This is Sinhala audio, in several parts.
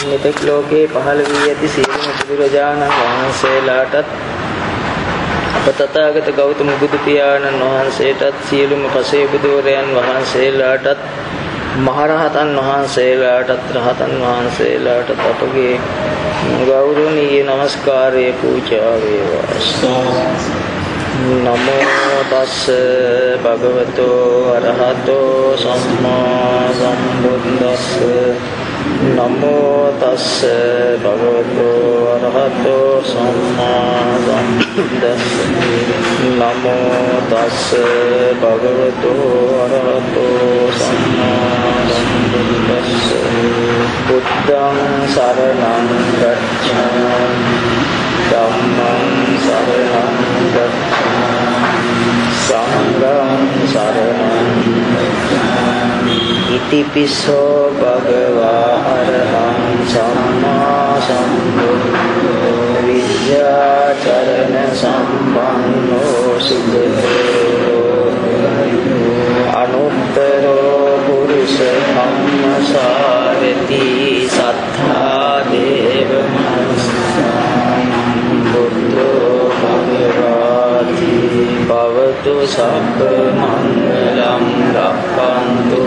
මෙතෙක් ලෝකේ පහළ වී ඇති සියලුම බුදුරජාණන් වහන්සේලාටත් අප තථාගත ගෞතම බුදු පියාණන් වහන්සේටත් සියලුම පසේ බුදුවරයන් වහන්සේලාටත් මහරහතන් වහන්සේලාටත් රහතන් වහන්සේලාටත් අපගේ ගෞරවනීය නමස්කාරය පූජා වේවා. නමෝ තස්ස භගවතෝ අරහතෝ සම්මා සම්බුද්දස්ස නමෝ තස්ස භගවතෝ අරහතෝ සම්මා සම්බුද්දස්ස නමෝ තස්ස භගවතෝ අරහතෝ සම්මා සම්බුද්දස්ස බුද්ධං සරණං ගච්ඡාමි ධම්මං සරණං ගච්ඡාමි සංඝං සරණං ගච්ඡාමි ඉතිපිසෝ භගවා අරහං සම්මා සම්බුද්ධෝ විද්‍යාචරණ සම්පන්නෝ සුගතෝ අනුත්තරෝ පුරුෂ ධම්මසාරති සත්තා දේව බුද්ධෝ භගවාති භවතු සබ්බ මංගලං රක්ඛන්තු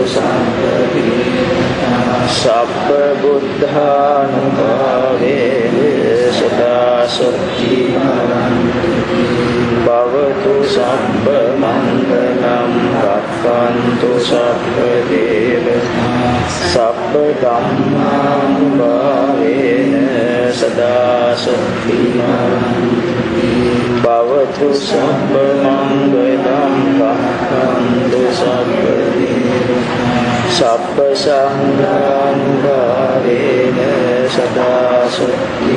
සබ්බ බුද්ධානුභාවේන සදා සොත්ති භවතු සබ්බ මංගලං රක්ඛන්තු සබ්බ දේවතා සබ්බ ධම්මානුභාවේන සදා සොත්ති භවතු සබ්බ මංගලං රක්ඛන්තු සබ්බ දේවතා සබ්බ සංඝානුභාවේන සදා සොත්ති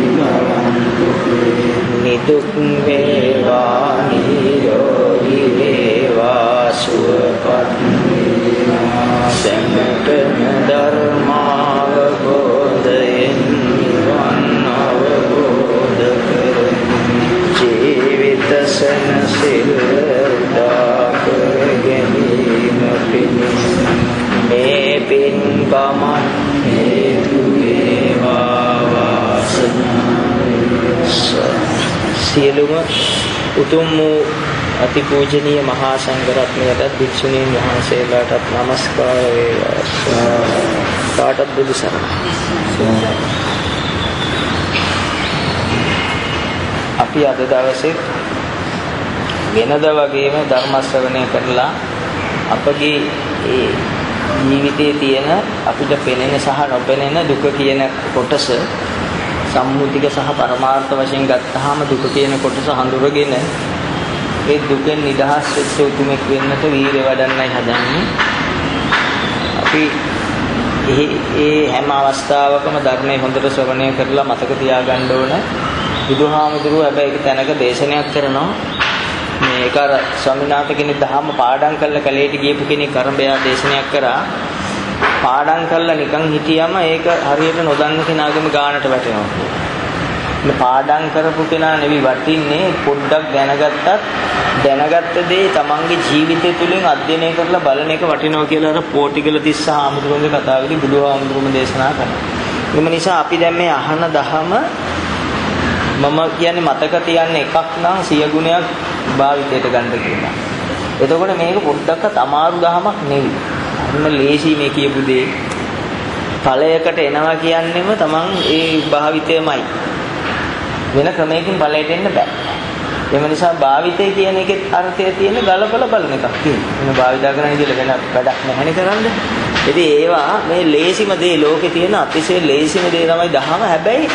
නිදුක් වේවා නිරෝගී වේවා සුවපත් වේවා සම්පූර්ණ ධර්මාවබෝධයෙන් නිවන් අවබෝධ කරගනි ජීවිත සනසිල් උදා ගැනීම පිණිස මේ පින් පමන් හේතු වේවා වාසනාව සියලුම උතුම් වූ අතිපූජනීය මහා සංඝරත්නයටත් භික්ෂුණීන් වහන්සේලාටත් නමස්කාර වේවා. පාඨ බුදු සරණයි. අපි අද දවසේ වෙනද වගේම ධර්ම ශ්‍රවණය කරලා අපගේ ඒ ජීවිතයේ තියෙන අපිට පෙනෙන සහ නොපෙනෙන දුක කියන කොටස සම්මුතික සහ පරමාර්ථ වශයෙන් ගත්තාම දුක කියන කොටස හඳුරගෙන ඒ දුකෙන් නිදහස් වෙච්ච උතුමෙක් වෙන්නට වීර්ය වඩන්නයි හදන්නේ. අපි ඒ හැම අවස්ථාවකම ධර්මයේ හොඳට ශ්‍රවණය කරලා මතක තියාගන්න ඕන. බුදුහාමුදුරුවෝ හැබැයි ඒක තැනක දේශනයක් කරනවා. මේක අර ස්වාමීනාථ කෙනෙක් දහම පාඩම් කරලා කැලේට ගියපු කෙනෙක් අරඹයා දේශනයක් කරා. පාඩම් කරලා නිකන් හිටියම ඒක හරියට නොදන්න කෙනාගේම ගානට වැටෙනවා. මේ පාඩම් කරපු කෙනා නෙවි වටින්නේ පොඩ්ඩක් දැනගත්ත දේ තමන්ගේ ජීවිතය තුළින් අධ්‍යයනය කරලා බලන එක වටිනවා කියලා අර පෝටිගල තිස්ස ආමුදුරුවන්ගේ කතාවේදී බුදුහාමුදුරුවෝ දේශනා කරනවා. එම නිසා අපි දැන් මේ අහන දහම මම කියන්නේ මතක තියන්න එකක් නම් 100 ගුණයක් භාවිතයට ගන්න කියලා. එතකොට මේක පොඩ්ඩක්වත් අමාරු දහමක් නෙවෙයි. අන්න ලේසි මේ කියපු දේ ඵලයකට එනවා කියන්නේම තමන් ඒ භාවිතයමයි. වෙන ක්‍රමයකින් ඵලයට එන්න බෑ. එම නිසා භාවිතය කියන එකේ අර්ථය තියෙන ගලපල බලන එකක් තියෙනවා. මේ භාවිතා කරන ඉතින් වෙන වැඩක් නැහැනේ කරන්නේ. ඉතින් ඒවා මේ ලේසිම දේ ලෝකේ තියෙන අතිශය ලේසිම දේ තමයි දහම. හැබැයි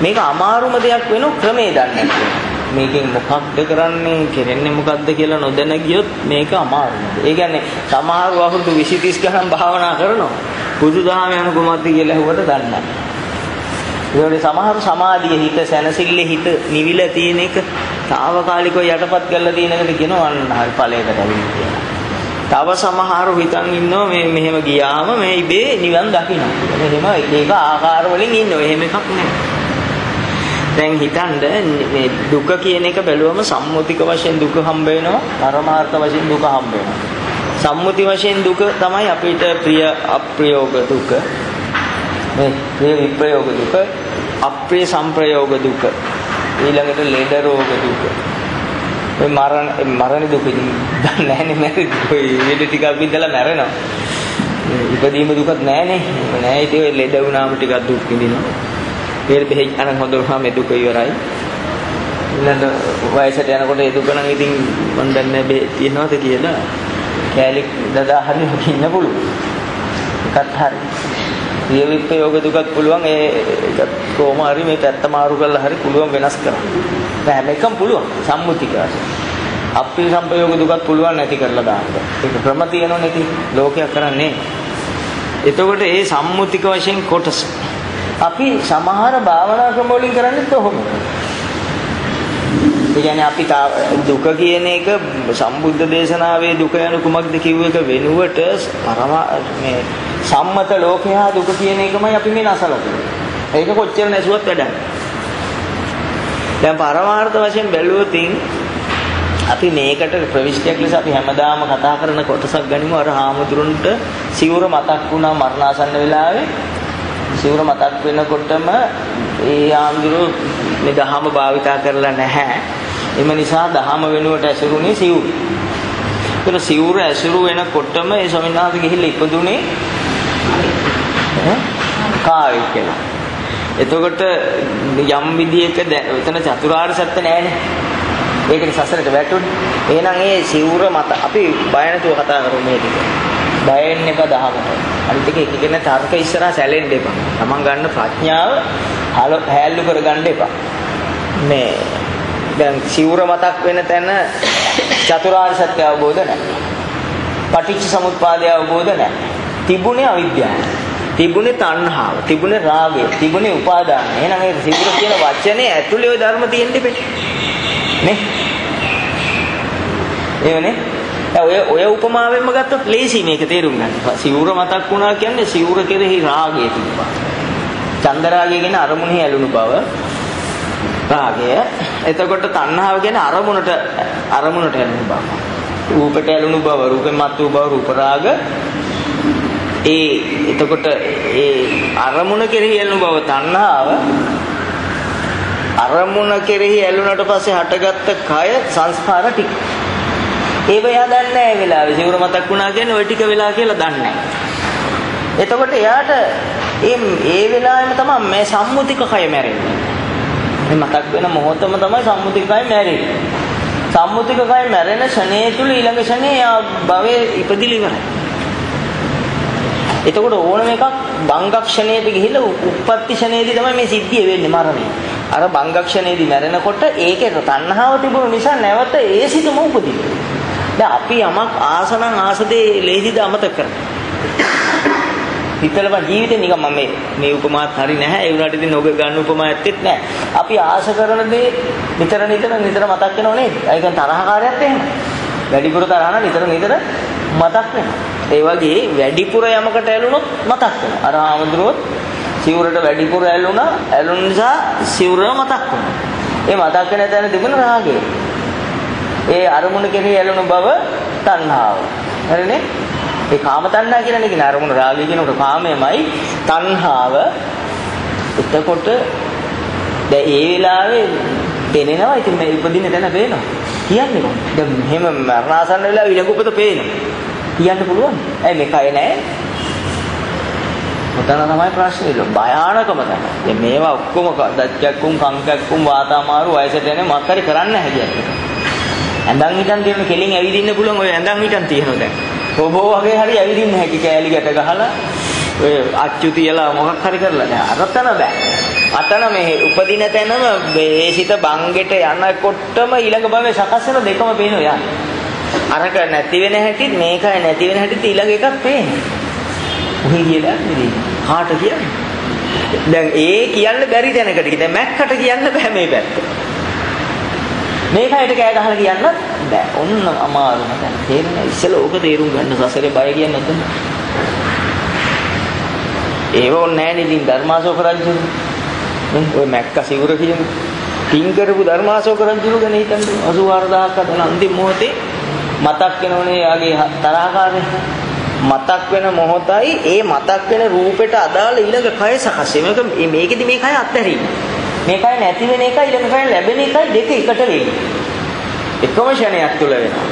මේක අමාරුම දෙයක් වෙන ක්‍රමේ දන්නේ නැහැ. මේකෙන් මොකක්ද කරන්නේ කෙරෙන්නේ මොකක්ද කියලා නොදැන ගියොත් මේක අමාරුයි. ඒ කියන්නේ සමහරව අවුරුදු 20 30 ගණන් භාවනා කරනවා. බුදුදහම යන කොහොමද කියලා ඇහුවට දන්නේ නැහැ. ඒගොල්ලෝ සමහර සමාධිය හිත සැනසille හිත නිවිලා තියෙන එක తాවකාලිකව යටපත් කරලා තියෙන එකට කියනවා අන්න හරි ඵලයකට ඇවිල්ලා කියලා. තව සමහරව හිතන් ඉන්නවා මේ මෙහෙම ගියාම මේ ඉබේ නිවන් දකින්න. මෙහෙම එක ආකාර වලින් ඉන්නවා. එහෙම එකක් නෑ. දැන් හිතන්න මේ දුක කියන එක බැලුවම සම්මුතික වශයෙන් දුක හම්බ වෙනවා, පරමාර්ථ වශයෙන් දුක හම්බ වෙනවා. සම්මුති වශයෙන් දුක තමයි අපිට ප්‍රිය අප්‍රියෝග දුක. මේ ප්‍රිය විප්‍රයෝග දුක, අප්‍රිය සංප්‍රයෝග දුක, ඊළඟට ලෙඩ රෝග දුක. මේ මරණ දුක ඉතින් නැහැ නේ මැරෙද්දි. ඔය ලෙඩ ටිකක් විඳලා මැරෙනවා. ඉපදීම දුකක් නැහනේ. නෑ ඉතින් ඔය ලෙඩ වුණාම ටිකක් දුක් විඳිනවා. ඒ බෙහෙත් අරන් හොඳ වුණාම මේ දුක ඉවරයි. ඊළඟ වයසට යනකොට ඒ දුක නම් ඉතින් මන් දන්නේ බෙහෙත් තියනවාද කියලා. කැලේ දදා හරි ඉන්න පුළුවන්. එකත් හරි. ප්‍රිය විප්‍රයෝග දුකක් පුළුවන් ඒ කොහොම හරි මේ පැත්ත මාරු කරලා හරි පුළුවන් වෙනස් කරන්න. හැම එකම පුළුවන් සම්මුතික වශයෙන්. අප්‍රිය සංප්‍රයෝග දුකක් පුළුවන් නැති කරලා දාන්න. ඒක ක්‍රම තියෙනවනේ ඉතින් ලෝකයක් කරන්නේ. එතකොට ඒ සම්මුතික වශයෙන් කොටස අපි සමහර භාවනා ක්‍රම වලින් කරන්නේත් ඔහොම. ඒ කියන්නේ අපි දුක කියන එක සම්බුද්ධ දේශනාවේ දුක යන කුමක්ද කිව්ව එක වෙනුවට මේ සම්මත ලෝකයා දුක කියන එකමයි අපි මේ නැසලා තියෙන්නේ. ඒක කොච්චර නැසුවත් වැඩක්. දැන් පරමාර්ථ වශයෙන් බැලුවොත් අපි මේකට ප්‍රවිෂ්ඨයක් ලෙස අපි හැමදාම කතා කරන කොටසක් ගනිමු. අර හාමුදුරන්ට සිවුර මතක් වුණා මරණාසන්න වෙලාවේ. සිවුර මතක් වෙනකොටම ඒ හාමුදුරු මේ දහම භාවිතා කරලා නැහැ. එම නිසා දහම වෙනුවට ඇසුරුනේ සිවුර. ඒක සිවුර ඇසුරු වෙනකොටම ඒ ස්වාමීන් වහන්සේ ගිහිල්ලා ඉපදුනේ කායි කියලා. එතකොට යම් විදියක එතන චතුරාර්ය සත්‍ය නැහැනේ. ඒකනේ සසරට වැටුනේ. එහෙනම් ඒ සිවුර මත අපි බය නැතුව කතා කරමු මේ ටික. බය වෙන්න එපා දහමට. අනිත් එක එකගෙන තර්ක ඉස්සරහා සැලෙන්න එපා. තමන් ගන්න ප්‍රඥාව හැල්ලු කර ගන්න එපා. මේ දැන් සිවුර මතක් වෙන තැන චතුරාර්ය සත්‍ය අවබෝධ නැහැ. පටිච්ච සමුප්පාදය අවබෝධ නැහැ. තිබුණේ අවිද්‍යාව. තිබුණේ තණ්හාව. තිබුණේ රාගය. තිබුණේ උපාදාන. එහෙනම් ඒ සිවුර කියන වචනේ ඇතුලේ ওই ධර්ම තියෙන්න ඉපේ. නේ? එවනේ. ඔය උපමාවෙන්ම ගත්තොත් ලේසි මේක තේරුම් ගන්න. සිවුර මතක් වුණා කියන්නේ සිවුර කෙරෙහි රාගය තිබ්බා. චන්දරාගය කියන්නේ අරමුණෙහි ඇලුණු බව. රාගය. එතකොට තණ්හාව කියන්නේ අරමුණට ඇලුණු බව. රූපයට ඇලුණු බව, රූපෙන් මත් වූ බව රූප රාග. එතකොට ඒ අරමුණ කෙරෙහි ඇලුණු බව තණ්හාව. අරමුණ කෙරෙහි ඇලුනට පස්සේ හටගත්ත කය සංස්කාර ටික. ඒව එයා දන්නේ නැහැ ඒ වෙලාවේ. සිවුර මතක් වුණා කියන්නේ ওই ටික වෙලා කියලා දන්නේ නැහැ. එතකොට එයාට ඒ වෙලාවෙම තමයි මේ සම්මුතික කය මැරෙන්නේ. මේ මතක් වෙන මොහොතම තමයි සම්මුතික කය මැරෙන්නේ. සම්මුතික කය මැරෙන ෂණේ තුල ඊළඟ ෂණේ යා භවයේ ඉපදිලි ඉවරයි. එතකොට ඕනම එකක් බංගක්ෂණයට ගිහිල්ලා උප්පත්ති ෂණේදී තමයි මේ සිද්ධිය වෙන්නේ මරණය. අර බංගක්ෂණේදී මැරෙනකොට ඒකේ තණ්හාව තිබුණු නිසා නැවත ඒ සිතම උපදිනවා. දැන් අපි යමක් ආසනම් ආසදේ ලේසිද අමතක කරනවා. හිතලම ජීවිතේ නිකන් මම මේ උපමාත් හරි නැහැ. ඒ වුණාට ඉතින් ඔබ ගන්න උපමා ඇත්තෙත් නැහැ. අපි ආශ කරන දේ නිතර මතක් වෙනව නේද? ඒක තරහකාරයත් එහෙම. වැඩිපුර තරහ නම් නිතර මතක් වෙනවා. ඒ වගේ වැඩිපුර යමකට ඇලුනොත් මතක් වෙනවා. අර ආමඳුරොත් සිවුරට වැඩිපුර ඇලුන නිසා සිවුර මතක් වෙනවා. ඒ මතක් වෙන තැන තිබුණ රාගය. ඒ අරමුණ කෙරෙහි ඇලුණු බව තණ්හාව. හරිනේ? ඒ කාම තණ්හා කියන්නේ කියන අරමුණ රාගය කියනකොට කාමයමයි තණ්හාව. එතකොට දැන් ඒ වෙලාවේ පේනවා. ඉතින් මේ උපදින තැන පේනවා. කියන්නේ කොහොමද? දැන් මෙහෙම මරණාසන්න වෙලාව ඊළඟ උපත පේනවා. කියන්න පුළුවන්. ඇයි මේ කය නැහැ? ඔතන තමයි ප්‍රශ්නේ. භයානකම තමයි. දැන් මේවා ඔක්කොම දච්චක්කුම් කංකක්කුම් වාතාමාරු වයසට එන මොකක් හරි කරන්න නැහැ කියන්නේ. ඇඳන් හිටන් තියෙන කෙලින් ඇවිදින්න පුළුවන්. ඔය ඇඳන් හිටන් තියෙනවා දැන්. රොබෝ වගේ හරි ඇවිදින්න හැකි කෑලි ගැට ගහලා ඔය අච්චු තියලා මොකක් හරි කරලා නෑ. අරතන බෑ. අතන මේ උපදින තැනම මේ සිත බංගෙට යනකොටම ඊළඟ භවයේ සකස් වෙන දෙකම පේනවා යා. අරක නැති වෙන හැටිත් මේකයි නැති වෙන හැටිත් ඊළඟ එකක් පේන්නේ. ඔහි කියලා නෙවෙයි. කාට කියන්නේ? දැන් ඒ කියන්න බැරි තැනකට. දැන් මැක්කට කියන්න බෑ මේ පැත්ත. මේකයිට කෑ ගහලා කියන්නත් බෑ. ඔන්න අමාරුම දැන් තේරෙන්නේ ඉස්සෙල්ලා ඕක තේරුම් ගන්න සසරේ බය කියන්නේ නැද්ද? ඒව ඕනේ නැහැ නේ. ඉතින් ධර්මාශෝක රජු ඔය මැක්ක සිවුර කියන පින් කරපු ධර්මාශෝක රජු ගැන හිතන්න 84000ක් අදලා අන්තිම මොහොතේ මතක් වෙනවනේ යාගේ තරහකාරය. මතක් වෙන මොහොතයි ඒ මතක් වෙන රූපෙට අදාළ ඊළඟ කය සකස් වෙන. මේකෙදි මේ කය අත්හැරීම. මේ කය නැති වෙන එකයි ඊළඟ කය ලැබෙන එකයි දෙක එකට වෙන්නේ. එකම ෂණයක් තුල වෙනවා.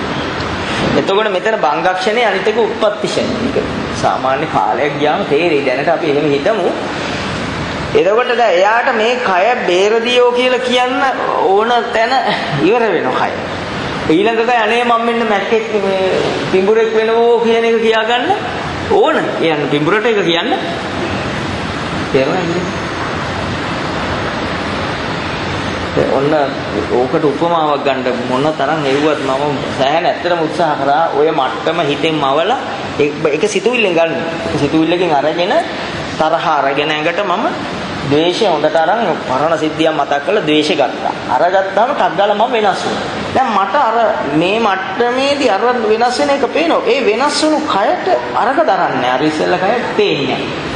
එතකොට මෙතන භංගක්ෂණේ අනිත් එක උත්පත්ති ෂණය. සාමාන්‍ය කාලයක් ගියාම තේරෙයි. දැනට අපි එහෙම හිතමු. එතකොට දැන් එයාට මේ කය බේරදියෝ කියලා කියන්න ඕන තැන ඉවර වෙනවා කය. ඊළඟ කය අනේ මම මෙන්න මැක්කෙක් පිඹුරෙක් වෙනවෝ කියන එක කියාගන්න ඕන. කියන්නේ පිඹුරට එක කියන්න තේරුණාද? ඔන්න ඕකට උපමාවක් ගන්න මොන තරම් හෙව්වත් මම සෑහෙන ඇත්තටම උත්සාහ කරා ඔය මට්ටම හිතෙන් මවලා ඒක සිතුවිල්ලෙන් ගන්න. සිතුවිල්ලකින් අරගෙන තරහ අරගෙන ඇඟට මම ද්වේෂය හොඳට අරන් පරණ සිද්ධියක් මතක් කරලා ද්වේෂය ගත්තා. අරගත්තාම ටක් ගාලා මම වෙනස් වුණා. දැන් මට අර මේ මට්ටමේදී අර වෙනස් වෙන එක පේනවා. ඒ වෙනස් වුණු කයට අරක දරන්නේ. අර ඉස්සෙල්ලා කය පේන්නේ නැහැ.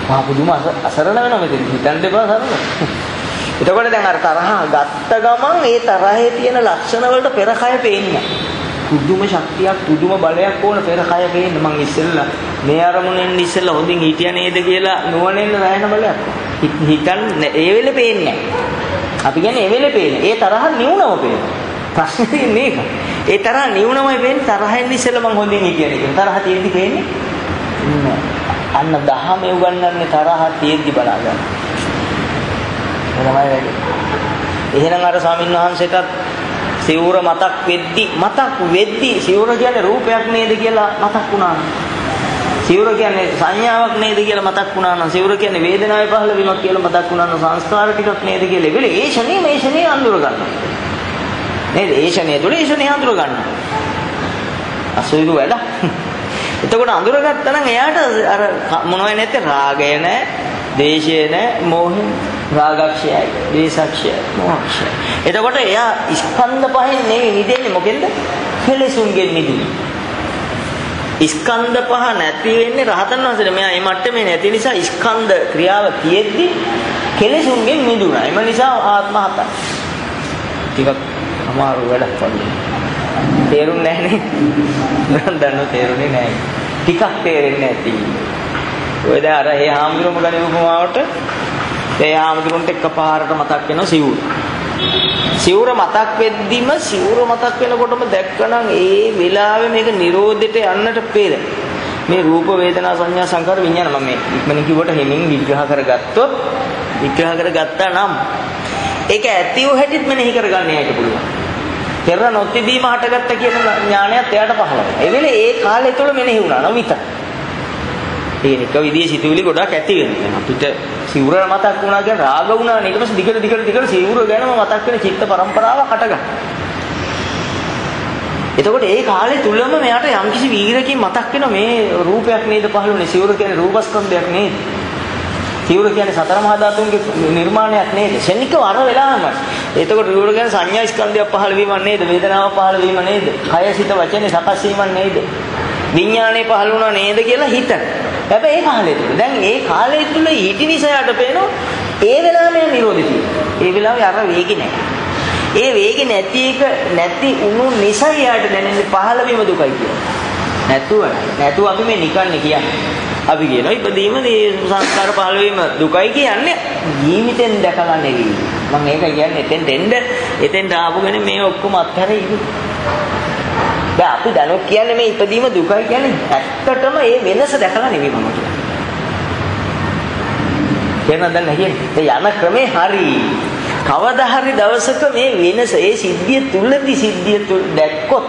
මහා පුදුම අසරණ වෙනවා මෙතන. හිතන්න එපා සරණ. එතකොට දැන් අර තරහ ගත්ත ගමන් ඒ තරහේ තියෙන ලක්ෂණ වලට පෙර කය පේන්නේ නැහැ. පුදුම ශක්තියක් පුදුම බලයක් ඕන පෙර කය පේන්න. මං ඉස්සෙල්ලා මේ අරමුණෙන් ඉස්සෙල්ලා හොඳින් හිටියා නේද කියලා නුවණෙන් රැහෙන බලයක්. හිතන් ඒ වෙලේ පේන්නේ නැහැ. අපි කියන්නේ ඒ වෙලේ පේන්නේ. ඒ තරහ නිවුනම පේනවා. ප්‍රශ්නේ තියෙන්නේ මේක. ඒ තරහ නිවුනමයි පේන්නේ. තරහෙන් ඉස්සෙල්ලා මං හොඳින් හිටියා නේද. තරහ තියෙද්දි පේන්නේ නෑ. අන්න දහම උගන්වන්නේ තරහ තියෙද්දි බලා ගන්න. එහෙමයි වැඩි. එහෙනම් අර ස්වාමීන් වහන්සේටත් සිවුර මතක් වෙද්දි සිවුර කියන්නේ රූපයක් නේද කියලා මතක් වුණා. සිවුර කියන්නේ සංඥාවක් නේද කියලා මතක් වුණා නම් සිවුර කියන්නේ වේදනාවේ පහළ වීමක් කියලා මතක් වුණා නම් සංස්කාර ටිකක් නේද කියලා එවෙලේ ඒ ෂණේ අඳුර ගන්නවා. නේද? ඒ ෂණේ තුල ඒ ෂණේ අඳුර ගන්නවා. අසුරු වැඩ. එතකොට අඳුරගත්තා නම් එයාට අර මොනවයි නැත්තේ රාගය නැහැ, දේශය නැහැ, මෝහය රාගක්ෂයයි, දේශක්ෂයයි, මෝහක්ෂයයි. එතකොට එයා ස්කන්ධ පහෙන් නෙවෙයි නිදෙන්නේ මොකෙන්ද? කෙලෙසුන්ගෙන් නිදින්නේ. ස්කන්ධ පහ නැති වෙන්නේ රහතන් වහන්සේට. මෙයා මේ මට්ටමේ නැති නිසා ස්කන්ධ ක්‍රියාව තියෙද්දි කෙලෙසුන්ගෙන් නිදුණා. එම නිසා ආත්ම හතයි. ටිකක් අමාරු වැඩක් වගේ. තේරුන්නේ නැහැ නේ. මම දන්නව තේරුනේ නැහැ. ටිකක් තේරෙන්නේ නැති. ඔය දැන් අර ඒ හාමුදුරුවම ගන්නේ උපමාවට ඒ හාමුදුරුවන්ට එකපාරට මතක් වෙනවා සිවුර. සිවුර මතක් වෙද්දිම සිවුර මතක් වෙනකොටම දැක්කනම් ඒ වෙලාවේ මේක නිරෝධයට යන්නට පෙර මේ රූප වේදනා සංඥා සංකාර විඥාන මම මේ ඉක්මනින් කිව්වට හිමින් විග්‍රහ කරගත්තා නම් ඒක ඇතිව හැටිත් මෙනෙහි කරගන්න යාට පුළුවන්. පෙර නොතිබීම හටගත්ත කියන ඥානයත් එයාට පහළ වෙනවා. ඒ වෙලේ ඒ කාලය තුළ මෙනෙහි වුණා නම් විතර. ඒක විදිහේ සිතුවිලි ගොඩක් ඇති වෙනවා. අපිට සිවුර මතක් වුණා කියන රාග වුණා නේ. ඊට පස්සේ දිගට සිවුර ගැනම මතක් වෙන චිත්ත පරම්පරාවක් හටගන්නවා. එතකොට ඒ කාලේ තුලම මෙයාට යම්කිසි වීරකින් මතක් වෙනවා මේ රූපයක් නේද පහළුනේ. සිවුර කියන්නේ රූපස්කන්ධයක් නේද? සිවුර කියන්නේ සතර මහා ධාතුන්ගේ නිර්මාණයක් නේද? ශනිකව අර වෙලාවම. එතකොට සිවුර කියන්නේ සංඥා ස්කන්ධයක් පහළ වීමක් නේද? වේදනාවක් පහළ වීම නේද? කය සිත වචනේ සකස් වීමක් නේද? විඥානේ පහළ වුණා නේද කියලා හිතන. හැබැයි ඒ කාලේ තුල දැන් ඒ කාලේ තුල ඊටි නිසායට පේනවා ඒ වෙලාවෙම නිරෝධය තියෙනවා. ඒ වෙලාවේ අර වේගි නැහැ. ඒ වේගි නැති උණු නිසා යාට දැනෙන්නේ පහළ වීම දුකයි කියලා. නැතුව අපි මේ නිකන්නේ කියන්නේ. අපි කියනවා ඉපදීම මේ සංස්කාර පහළ වීම දුකයි කියන්නේ ජීවිතෙන් දැකලා නෙවෙයි. මම මේක කියන්නේ එතෙන්ට ආපුගෙන මේ ඔක්කොම අත්හැරෙයි. දැන් අපි දැනුත් කියන්නේ මේ ඉපදීම දුකයි කියන්නේ ඇත්තටම ඒ වෙනස දැකලා නෙවෙයි මම කියන්නේ. තේරෙනවද නැහැ? ඒ යන ක්‍රමේ හරි. කවදා හරි දවසක මේ වෙනස ඒ සිද්ධිය තුල දැක්කොත්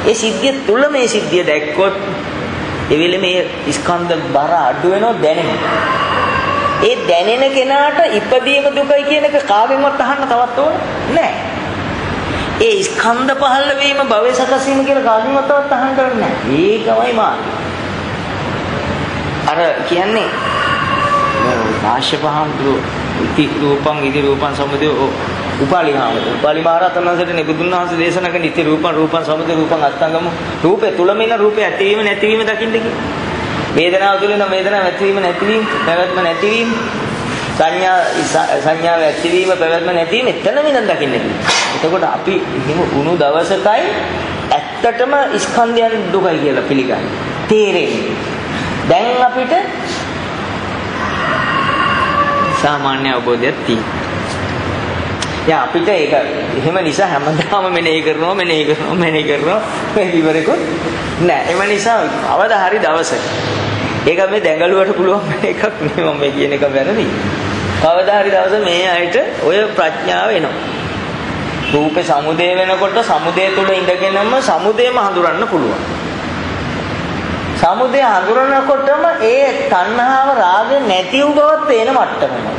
ඒ සිද්ධිය දැක්කොත් එවිල මේ ස්කන්ධ බර අඩු වෙනව දැනෙනවා. ඒ දැනෙන කෙනාට ඉපදීම දුකයි කියන එක කාගෙන්වත් අහන්න තවත් ඕන නැහැ. ඒ ස්කන්ධ පහළ වීම භවය සකස් වීම කියලා කාගෙන්වත් තවත් අහන්න ඕනේ නැහැ. ඒකමයි මාර්ගය. අර කියන්නේ ආශපහම්තු ඉති රූපං සමුදය උපාලි මහරහතන් වහන්සේට නිබුදුන් වහන්සේ දේශනා කරන ඉති රූපං සමුදය රූපං අස්තංගම රූපේ තුලම ඉන්න රූපේ ඇතිවීම නැතිවීම දකින්න කිය. වේදනාව තුල ඉන්න වේදනාව ඇතිවීම නැතිවීම පැවැත්ම නැතිවීම සංඥාව ඇතිවීම පැවැත්ම නැතිවීම එතනම ඉඳන් දකින්න කිය. එතකොට අපි හිමු උණු දවසකයි ඇත්ත ඇත්තටම ස්කන්ධයන් දුකයි කියලා පිළිගන්නේ. තේරෙන්නේ. දැන් අපිට සාමාන්‍ය අවබෝධයක් තියෙනවා. යා අපිට ඒක එහෙම නිසා හැමදාම මෙනෙහි කරනවා මේ ඉවරෙකුත් නෑ. එම නිසා අවදා හරි දවසක ඒක මේ දැඟලුවට පුළුවන් එකක් නෙමෙයි මම මේ කියන එක වැරදි. අවදා හරි දවස මේ අයට ඔය ප්‍රඥාව එනවා. රූපේ සමුදය වෙනකොට සමුදය තුල ඉඳගෙනම සමුදයම හඳුරන්න පුළුවන්. සමුදය හඳුරනකොටම ඒ තණ්හාව රාගය නැති වූ බවත් පේන මට්ටමයි.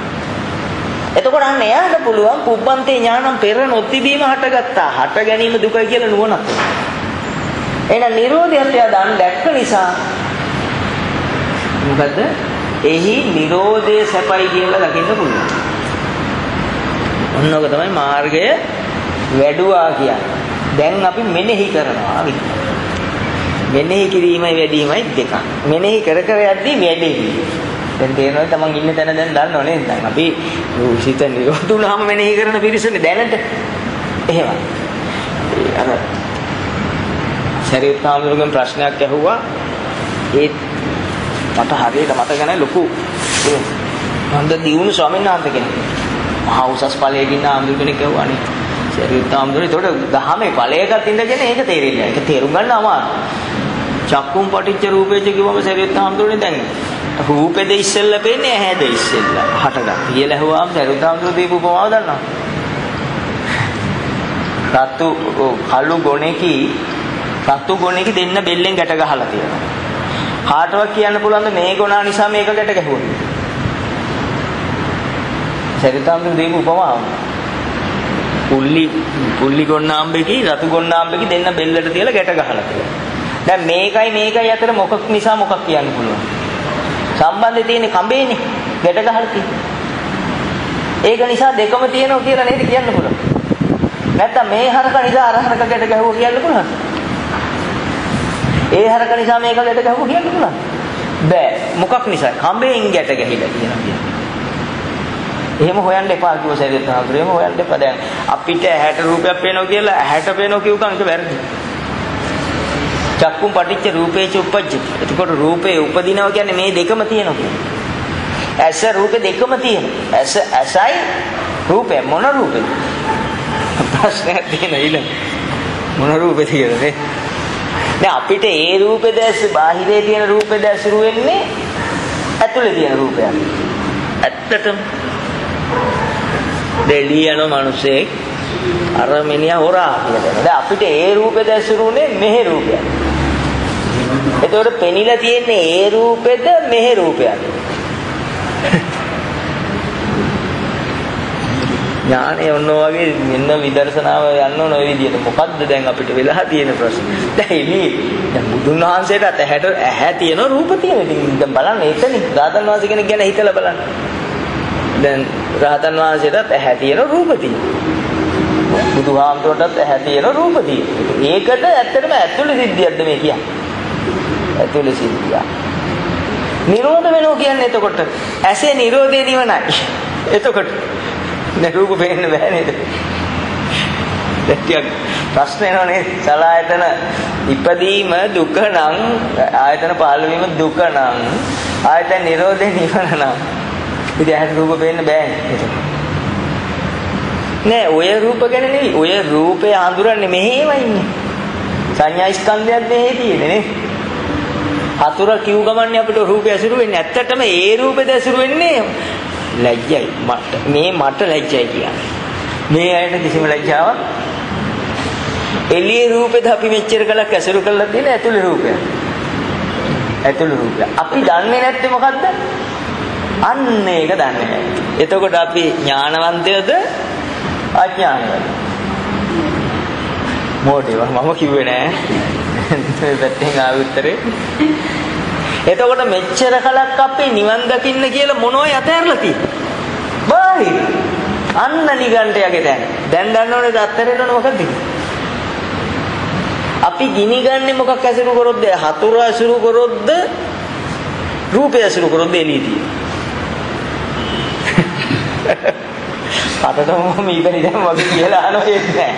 එතකොට අන්න එයාට පුළුවන් පුබ්බන්තේ ඥානම් පෙර නොතිබීම හටගත්තා. හට ගැනීම දුකයි කියලා නුවණක්. එහෙනම් නිරෝධයත් එයා දැක්ක නිසා මොකද? එහි නිරෝධය සැපයි කියලා දකින්න පුළුවන්. ඔන්නෝක තමයි මාර්ගය වැඩුවා කියන්නේ. දැන් අපි මෙනෙහි කරනවා විතරයි. මෙනෙහි කිරීමයි වැඩිමයි දෙකක්. මෙනෙහි කර යද්දී වැඩි. දැන් තේරෙනවද තමන් ඉන්න තැන දැන් දන්නව නේද? දැන් අපි සිත නිරෝධුනාම මෙනෙහි කරන පිරිසනේ දැනට. එහෙම. අර ශරීරාමරුගෙන් ප්‍රශ්නයක් ඇහුවා. ඒ මට හරියට මතක නැහැ ලොකු මන්ද දියුණු ස්වාමීන් වහන්සේ කෙනෙක්. මහා උසස් ඵලයක ඉන්න ආම්දුර කෙනෙක් ඇහුවානේ. ශරීරාමරුගේ ඒතකොට දහමේ ඵලයකට ඉඳගෙන ඒක තේරෙන්නේ නැහැ. ඒක තේරුම් ගන්න අමාරුයි. චක්කුම් පටිච්ච රූපේච කිව්වම ශරීරාමරුනේ දැන් රූපෙද ඉස්සෙල්ලා පේන්නේ ඇහැද ඉස්සෙල්ලා හටගන්න. කියලා ඇහුවාම ශරීරාමරු දීපු උපමාව දන්නවා. රතු ගොණේකි දෙන්න බෙල්ලෙන් ගැට ගහලා තියෙනවා. කාටවත් කියන්න පුළුවන්ද මේ ගොනා නිසා මේක ගැට ගැහුවා? ශරීරාමරු දීපු උපමාව. පුල්ලි ගොන්නාම්බේකි රතු ගොන්නාම්බේකි දෙන්න බෙල්ලට තියලා ගැට ගහලා තියෙනවා. දැන් මේකයි අතර මොකක් නිසා මොකක් කියන්න පුළුවන්? සම්බන්ධය තියෙන්නේ කඹේනේ ගැට ගහලා තියෙන්නේ. ඒක නිසා දෙකම තියෙනවා කියලා නේද කියන්න පුළුවන්. නැත්තම් මේ හරක නිසා අර හරක ගැට ගැහුවා කියන්න පුළුවන්. ඒ හරක නිසා මේක ගැට ගැහුවා කියන්න පුළුවන්. බෑ. මොකක් නිසා? කඹෙන් ගැට ගැහිලා කියනවා. එහෙම හොයන්න එපා කිව්ව ශරීරය. එහෙම හොයන්න එපා. දැන් අපිට ඇහැට රූපයක් පේනවා කියලා ඇහැට පේනවා කියුකම් ඒක වැරදි. චක්කුම් පටිච්ච රූපේච උපජ්ජති. එතකොට රූපේ උපදිනවා කියන්නේ මේ දෙකම තියෙනවා කියන්නේ. ඇස රූපේ දෙකම තියෙනවා. ඇසයි රූපේ මොන රූපේද? ප්‍රශ්නයක් තියෙනවා ඊළඟ. මොන රූපේද කියන්නේ? දැන් අපිට ඒ රූපේ දැස් බාහිරේ තියෙන රූපේ දැස්රු වෙන්නේ ඇතුලේ තියෙන රූපයක්. ඇත්තටම දෙලිය යන මිනිසෙක් අර මිනිහා හොරා කියලා. දැන් අපිට ඒ රූපේ දැස්රුනේ මෙහෙ රූපයක්. එතකොට පෙනිලා තියෙන්නේ ඒ රූපෙද මෙහෙ රූපයක්ද? ඥානය ඔන්න වගේ මෙන්න විදර්ශනාව යන්න ඕන ඔය විදිහට. මොකද්ද දැන් අපිට වෙලා තියෙන ප්‍රශ්නේ? දැන් බුදුන් වහන්සේට ඇහැ තියෙන රූප තියෙන. ඉතින් දැන් බලන්න එතන රහතන් වහන්සේ කෙනෙක් ගැන හිතලා බලන්න. දැන් රහතන් වහන්සේටත් ඇහැ තියෙන රූප තියෙනවා. බුදුහාමුදුරටත් ඇහැ තියෙන රූප තියෙනවා. ඒකට ඇත්තටම ඇතුළේ සිද්ධියක්ද මේ කියන්නේ? ඇතුළේ සිද්ධිය. නිරෝධ වෙනවා කියන්නේ එතකොට ඇසේ නිරෝධේ නිවනයි. එතකොට රූප පේන්න බෑ නේද? දැක්ක ප්‍රශ්න එනවනේ සලආයතන ඉපදීම දුක නම් ආයතන පහළ වීම දුක නම් ආයතන නිරෝධේ නිවන නම් ඉතින් ඇහැට රූප පේන්න බෑනේ. නෑ ඔය රූප ගැන නෙවෙයි. ඔය රූපේ හඳුරන්නේ මෙහෙම ඉන්නේ. සංඥා ස්කන්ධයක් මෙහෙ තියෙන්නේ නේ. හතුර කිව් ගමන්නේ අපිට රූපය ඇසුරු වෙන්නේ. ඇත්තටම ඒ රූපෙද ඇසුරු වෙන්නේ ලැජ්ජයි. මට ලැජ්ජයි කියන්නේ. මේ ඇයිද කිසිම ලැජ්ජාවක්? එළියේ රූපෙද අපි මෙච්චර කලක් ඇසුරු කරලා තියෙන ඇතුළේ රූපය. ඇතුළේ රූපය. අපි දන්නේ නැත්තේ මොකද්ද? අන්න ඒක දන්නේ නැහැ. එතකොට අපි ඥානවන්තයද අඥානවන්තයද? මොඩේවා මම කිව්වේ නෑ. මේ පැත්තෙන් ආව උත්තරේ. එතකොට මෙච්චර කලක් අපි නිවන් දකින්න කියලා මොනෝ යතෑරලා තියෙන්නේ? බාහිර. අන්න නිගණ්ඨයගේ දැන් දන්නවනේ අත්තරේට මොකක්ද? අපි ගිනි ගන්නේ මොකක් ඇසුරු කරොත්ද? හතුර ඇසුරු කරොත්ද? රූපය ඇසුරු කරොත්ද එළියදී? අතටම මම ඉබරි දැන් වගේ කියලා අහනවා ඒක නෑ.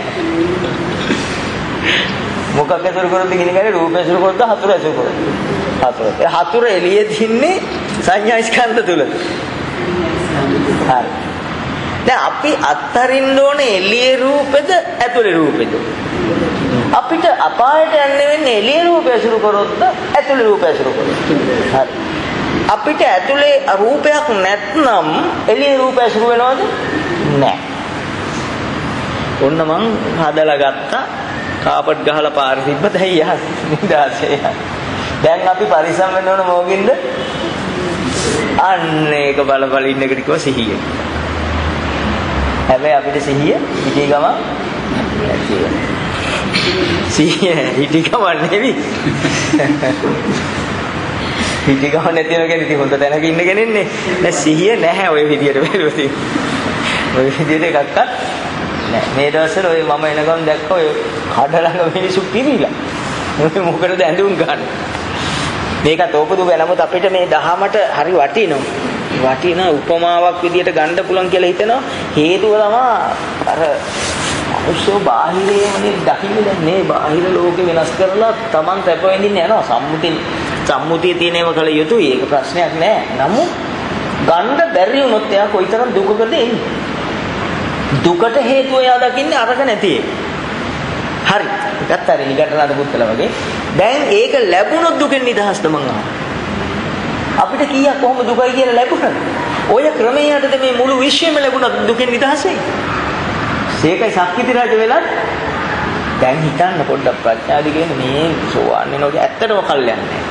මොකක් ඇසුරු කරොත් ගිනි ගන්නේ රූප ඇසුරු කරොත් හතුර ඇසුරු කරොත් හතුර. ඒ හතුර එළියේ තින්නේ සංඥා ස්කන්ධ තුල. හරි. දැන් අපි අත්තරින්න ඕනේ එළියේ රූපෙද ඇතුලේ රූපෙද? අපිට අපායට යන්න වෙන්නේ එළියේ රූපය ඇසුරු කරොත්ද ඇතුලේ රූපය ඇසුරු කරොත්? හරි. අපිට ඇතුලේ රූපයක් නැත්නම් එළියේ රූපය ඇසුරු වෙනවද? නැහැ. ඔන්න මං හදලා ගත්තා. කාපට් ගහලා පාර තිබ්බ දැන් නිදාසේ. දැන් අපි පරිස්සම් වෙන්න ඕන මොකකින්ද? අන්න ඒක බලපල ඉන්න එකට කිව්වා සිහිය. හැබැයි අපිට සිහිය හිතේ ගම නැති වෙනවා. සිහිය හිතේ ගම නෙවෙයි. හිතේ ගම නැති වෙන කෙනෙක් ඉතින් හොඳ තැනක ඉන්න කෙනෙන්නේ. දැන් සිහිය නැහැ ඔය විදියට බැලුවොත්. ඔය විදියට එකක්වත් නැහැ. මේ දවස්වල ඔය මම එනකම් දැක්ක ඔය කඩලඟ මිනිස්සු පිරීලා. මොකටද ඇඳුම් ගන්න? මේකත් ඕපදු වෙනමුත් අපිට මේ දහමට හරි වටින උපමාවක් විදියට ගන්න පුළුවන් කියලා හිතෙනවා. හේතුව තමයි අර අවශ්‍ය බාහිරයේමනේ දකින්නේ දැන් මේ බාහිර ලෝකෙ වෙනස් කරලා Taman තැප වෙඳින්න යනවා. සම්මුතිය තියෙනව කල යුතුයි. ඒක ප්‍රශ්නයක් නෑ. නමුත් ගන්න බැරි වුණොත් එයා කොයිතරම් දුකකද එන්නේ. දුකට හේතුව එයා දකින්නේ අරක නැති එක. හරි. ඒකත් හරි නිකටනාද පුත්තලා වගේ. දැන් ඒක ලැබුණොත් දුකෙන් නිදහස්ද මං අහනවා. අපිට කීයක් කොහොම දුකයි කියලා ලැබුණාද? ඔය ක්‍රමයටද මේ මුළු විශ්වෙම ලැබුණා දුකෙන් නිදහසයි. ඒකයි ශක්තිති රජ වෙලත් දැන් හිතන්න පොඩ්ඩක් ප්‍රඥාදී කියන්නේ මේ සෝවාන් වෙනකොට ඇත්තටම කල්යන්නේ නැහැ.